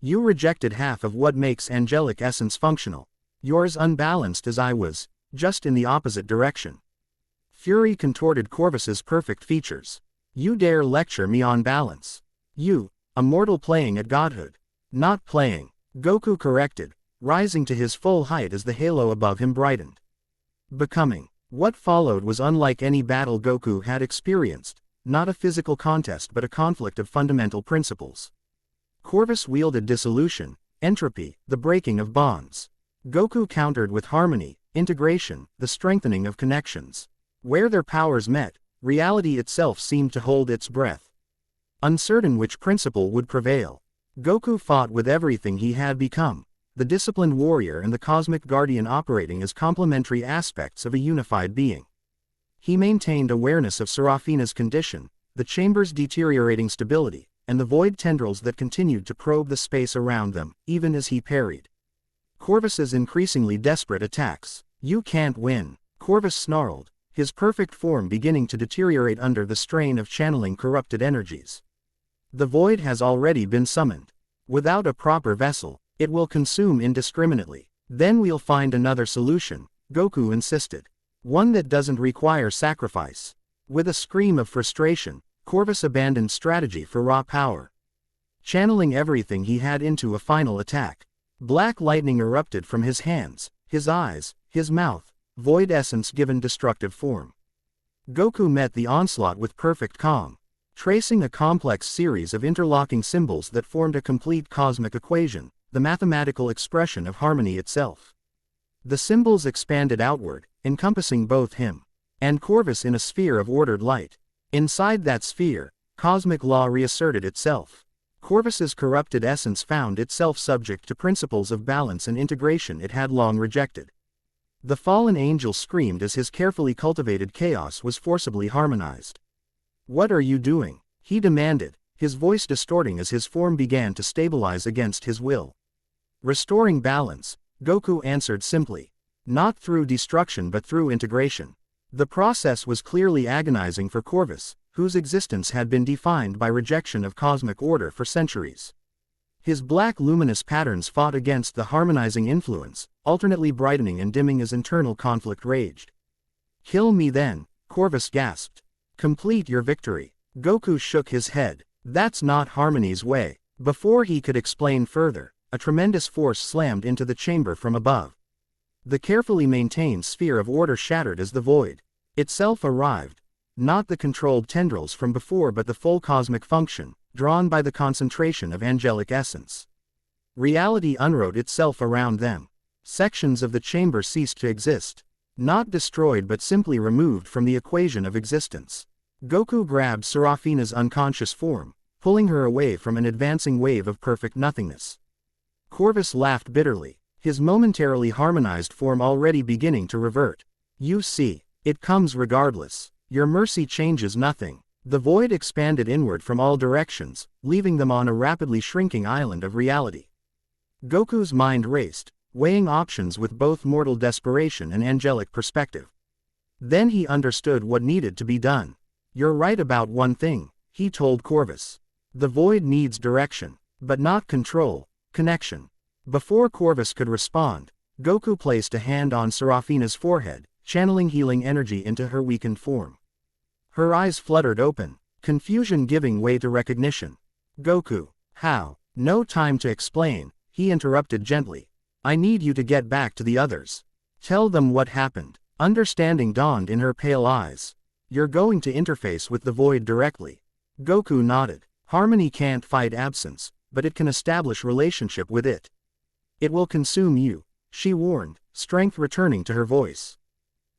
You rejected half of what makes angelic essence functional. You're as unbalanced as I was, just in the opposite direction. Fury contorted Corvus's perfect features. You dare lecture me on balance? You, a mortal playing at godhood. Not playing, Goku corrected, rising to his full height as the halo above him brightened. Becoming. What followed was unlike any battle Goku had experienced, not a physical contest but a conflict of fundamental principles. Corvus wielded dissolution, entropy, the breaking of bonds. Goku countered with harmony, integration, the strengthening of connections. Where their powers met, reality itself seemed to hold its breath, uncertain which principle would prevail. Goku fought with everything he had become, the disciplined warrior and the cosmic guardian operating as complementary aspects of a unified being. He maintained awareness of Serafina's condition, the chamber's deteriorating stability, and the void tendrils that continued to probe the space around them, even as he parried Corvus's increasingly desperate attacks. You can't win, Corvus snarled, his perfect form beginning to deteriorate under the strain of channeling corrupted energies. The void has already been summoned. Without a proper vessel, it will consume indiscriminately. Then we'll find another solution, Goku insisted. One that doesn't require sacrifice. With a scream of frustration, Corvus abandoned strategy for raw power, channeling everything he had into a final attack. Black lightning erupted from his hands, his eyes, his mouth, void essence given destructive form. Goku met the onslaught with perfect calm, tracing a complex series of interlocking symbols that formed a complete cosmic equation, the mathematical expression of harmony itself. The symbols expanded outward, encompassing both him and Corvus in a sphere of ordered light. Inside that sphere, cosmic law reasserted itself. Corvus's corrupted essence found itself subject to principles of balance and integration it had long rejected. The fallen angel screamed as his carefully cultivated chaos was forcibly harmonized. What are you doing? He demanded, his voice distorting as his form began to stabilize against his will. Restoring balance, Goku answered simply. Not through destruction but through integration. The process was clearly agonizing for Corvus, whose existence had been defined by rejection of cosmic order for centuries. His black luminous patterns fought against the harmonizing influence, alternately brightening and dimming as internal conflict raged. "Kill me then," Corvus gasped. "Complete your victory." Goku shook his head. "That's not harmony's way." Before he could explain further, a tremendous force slammed into the chamber from above. The carefully maintained sphere of order shattered as the void itself arrived, not the controlled tendrils from before but the full cosmic function, drawn by the concentration of angelic essence. Reality unrolled itself around them. Sections of the chamber ceased to exist, not destroyed but simply removed from the equation of existence. Goku grabbed Seraphina's unconscious form, pulling her away from an advancing wave of perfect nothingness. Corvus laughed bitterly, his momentarily harmonized form already beginning to revert. "You see, it comes regardless. Your mercy changes nothing." The void expanded inward from all directions, leaving them on a rapidly shrinking island of reality. Goku's mind raced, weighing options with both mortal desperation and angelic perspective. Then he understood what needed to be done. "You're right about one thing," he told Corvus. "The void needs direction, but not control, connection." Before Corvus could respond, Goku placed a hand on Seraphina's forehead, channeling healing energy into her weakened form. Her eyes fluttered open, confusion giving way to recognition. "Goku, how?" "No time to explain," he interrupted gently. "I need you to get back to the others. Tell them what happened." Understanding dawned in her pale eyes. "You're going to interface with the void directly." Goku nodded. "Harmony can't fight absence, but it can establish relationship with it." "It will consume you," she warned, strength returning to her voice.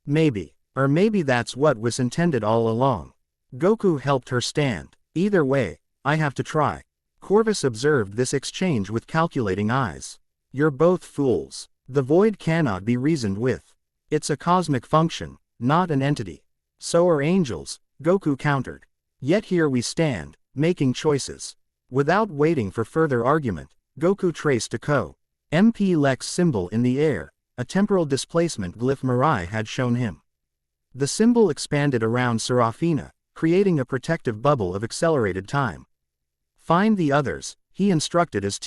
"Maybe. Or maybe that's what was intended all along." Goku helped her stand. "Either way, I have to try." Corvus observed this exchange with calculating eyes. "You're both fools. The void cannot be reasoned with. It's a cosmic function, not an entity." "So are angels," Goku countered. "Yet here we stand, making choices." Without waiting for further argument, Goku traced a Co-MP Lex symbol in the air, a temporal displacement glyph Mirai had shown him. The symbol expanded around Seraphina, creating a protective bubble of accelerated time. "Find the others," he instructed as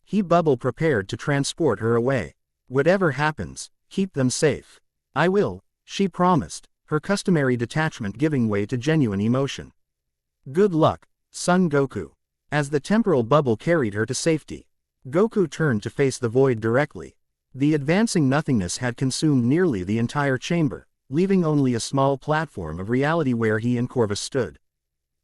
He bubble prepared to transport her away. "Whatever happens, keep them safe." "I will," she promised, her customary detachment giving way to genuine emotion. "Good luck, son Goku." As the temporal bubble carried her to safety, Goku turned to face the void directly. The advancing nothingness had consumed nearly the entire chamber, leaving only a small platform of reality where he and Corvus stood.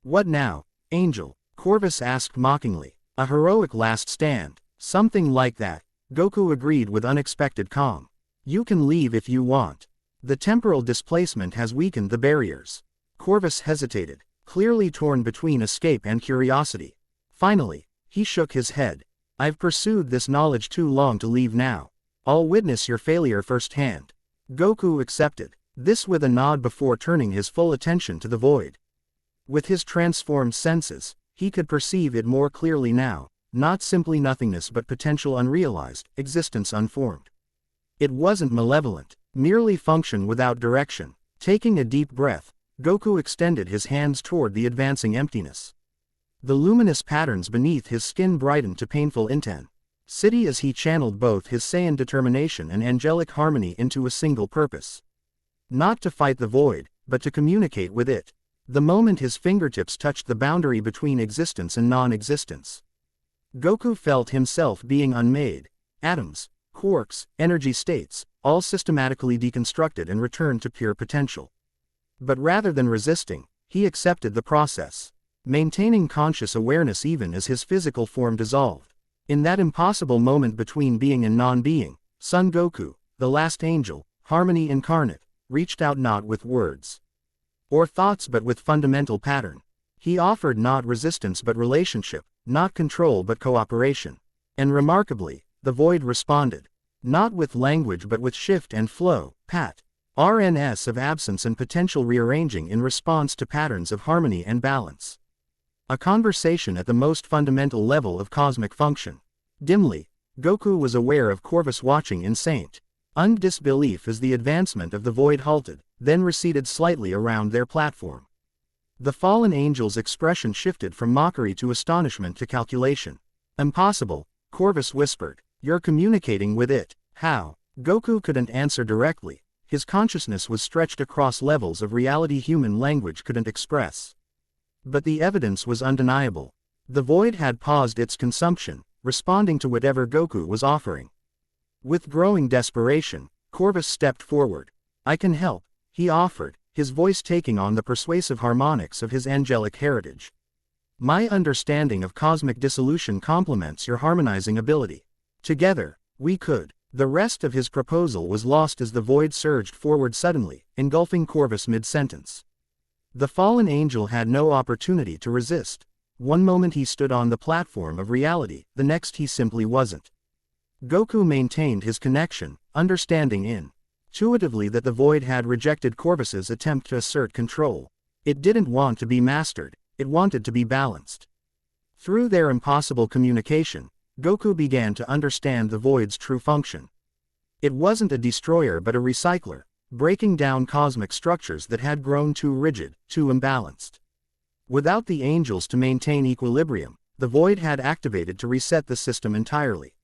"What now, Angel?" Corvus asked mockingly. "A heroic last stand." "Something like that," Goku agreed with unexpected calm. "You can leave if you want. The temporal displacement has weakened the barriers." Corvus hesitated, clearly torn between escape and curiosity. Finally, he shook his head. "I've pursued this knowledge too long to leave now. I'll witness your failure firsthand." Goku accepted, this with a nod before turning his full attention to the void. With his transformed senses, he could perceive it more clearly now, not simply nothingness but potential unrealized, existence unformed. It wasn't malevolent, merely function without direction. Taking a deep breath, Goku extended his hands toward the advancing emptiness. The luminous patterns beneath his skin brightened to painful intensity as he channeled both his Saiyan determination and angelic harmony into a single purpose. Not to fight the void, but to communicate with it. The moment his fingertips touched the boundary between existence and non-existence, Goku felt himself being unmade. Atoms, quarks, energy states, all systematically deconstructed and returned to pure potential. But rather than resisting, he accepted the process, maintaining conscious awareness even as his physical form dissolved. In that impossible moment between being and non-being, Son Goku, the last angel, harmony incarnate, reached out not with words or thoughts but with fundamental pattern. He offered not resistance but relationship, not control but cooperation. And remarkably, the void responded. Not with language but with shift and flow, RNS of absence and potential rearranging in response to patterns of harmony and balance. A conversation at the most fundamental level of cosmic function. Dimly, Goku was aware of Corvus watching in Disbelief as the advancement of the void halted, then receded slightly around their platform. The fallen angel's expression shifted from mockery to astonishment to calculation. Impossible, Corvus whispered. You're communicating with it. How? Goku couldn't answer directly. His consciousness was stretched across levels of reality human language couldn't express. But the evidence was undeniable. The void had paused its consumption, responding to whatever Goku was offering. With growing desperation, Corvus stepped forward. I can help, he offered, his voice taking on the persuasive harmonics of his angelic heritage. My understanding of cosmic dissolution complements your harmonizing ability. Together, we could. The rest of his proposal was lost as the void surged forward suddenly, engulfing Corvus mid-sentence. The fallen angel had no opportunity to resist. One moment he stood on the platform of reality, the next he simply wasn't. Goku maintained his connection, understanding intuitively that the void had rejected Corvus's attempt to assert control. It didn't want to be mastered, it wanted to be balanced. Through their impossible communication, Goku began to understand the void's true function. It wasn't a destroyer but a recycler, breaking down cosmic structures that had grown too rigid, too imbalanced. Without the angels to maintain equilibrium, the void had activated to reset the system entirely.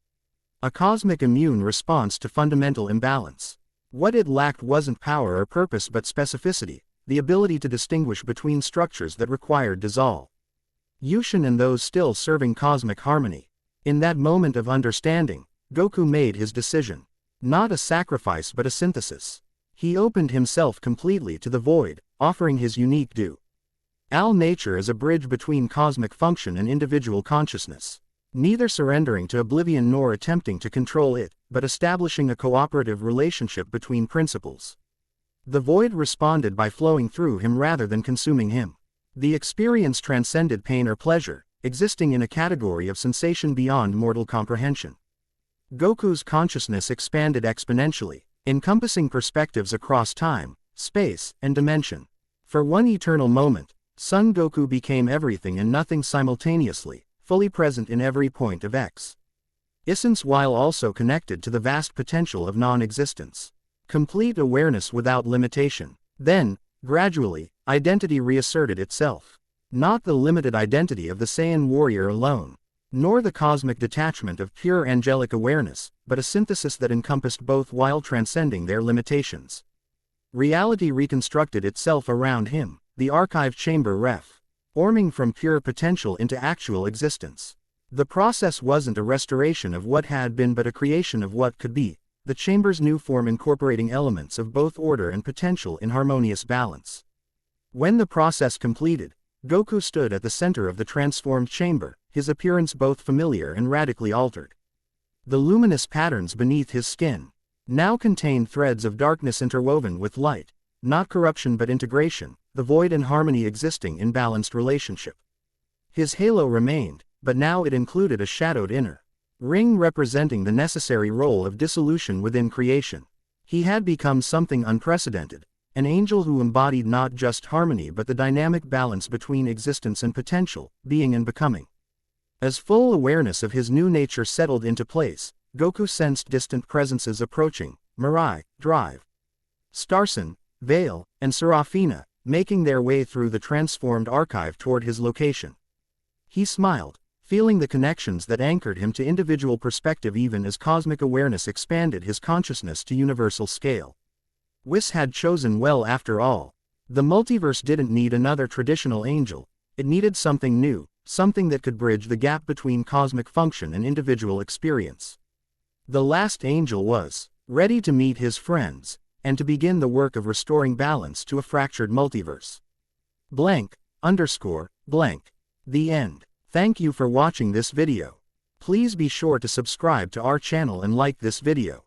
A cosmic immune response to fundamental imbalance. What it lacked wasn't power or purpose but specificity, the ability to distinguish between structures that required dissolution and those still serving cosmic harmony. In that moment of understanding, Goku made his decision. Not a sacrifice but a synthesis. He opened himself completely to the void, offering his unique dual nature as a bridge between cosmic function and individual consciousness. Neither surrendering to oblivion nor attempting to control it, but establishing a cooperative relationship between principles. The void responded by flowing through him rather than consuming him. The experience transcended pain or pleasure, existing in a category of sensation beyond mortal comprehension. Goku's consciousness expanded exponentially, encompassing perspectives across time, space, and dimension. For one eternal moment, Son Goku became everything and nothing simultaneously, fully present in every point of essence while also connected to the vast potential of non-existence. Complete awareness without limitation. Then, gradually, identity reasserted itself. Not the limited identity of the Saiyan warrior alone, nor the cosmic detachment of pure angelic awareness, but a synthesis that encompassed both while transcending their limitations. Reality reconstructed itself around him, the archive chamber forming from pure potential into actual existence. The process wasn't a restoration of what had been but a creation of what could be, the chamber's new form incorporating elements of both order and potential in harmonious balance. When the process completed, Goku stood at the center of the transformed chamber, his appearance both familiar and radically altered. The luminous patterns beneath his skin now contained threads of darkness interwoven with light, not corruption but integration, the void and harmony existing in balanced relationship. His halo remained, but now it included a shadowed inner ring representing the necessary role of dissolution within creation. He had become something unprecedented. An angel who embodied not just harmony but the dynamic balance between existence and potential, being and becoming. As full awareness of his new nature settled into place, Goku sensed distant presences approaching, Mirai, Drive, Starson, Vale, and Serafina, making their way through the transformed archive toward his location. He smiled, feeling the connections that anchored him to individual perspective even as cosmic awareness expanded his consciousness to universal scale. Whis had chosen well after all. The multiverse didn't need another traditional angel, it needed something new, something that could bridge the gap between cosmic function and individual experience. The last angel was ready to meet his friends, and to begin the work of restoring balance to a fractured multiverse. ____. The end. Thank you for watching this video. Please be sure to subscribe to our channel and like this video.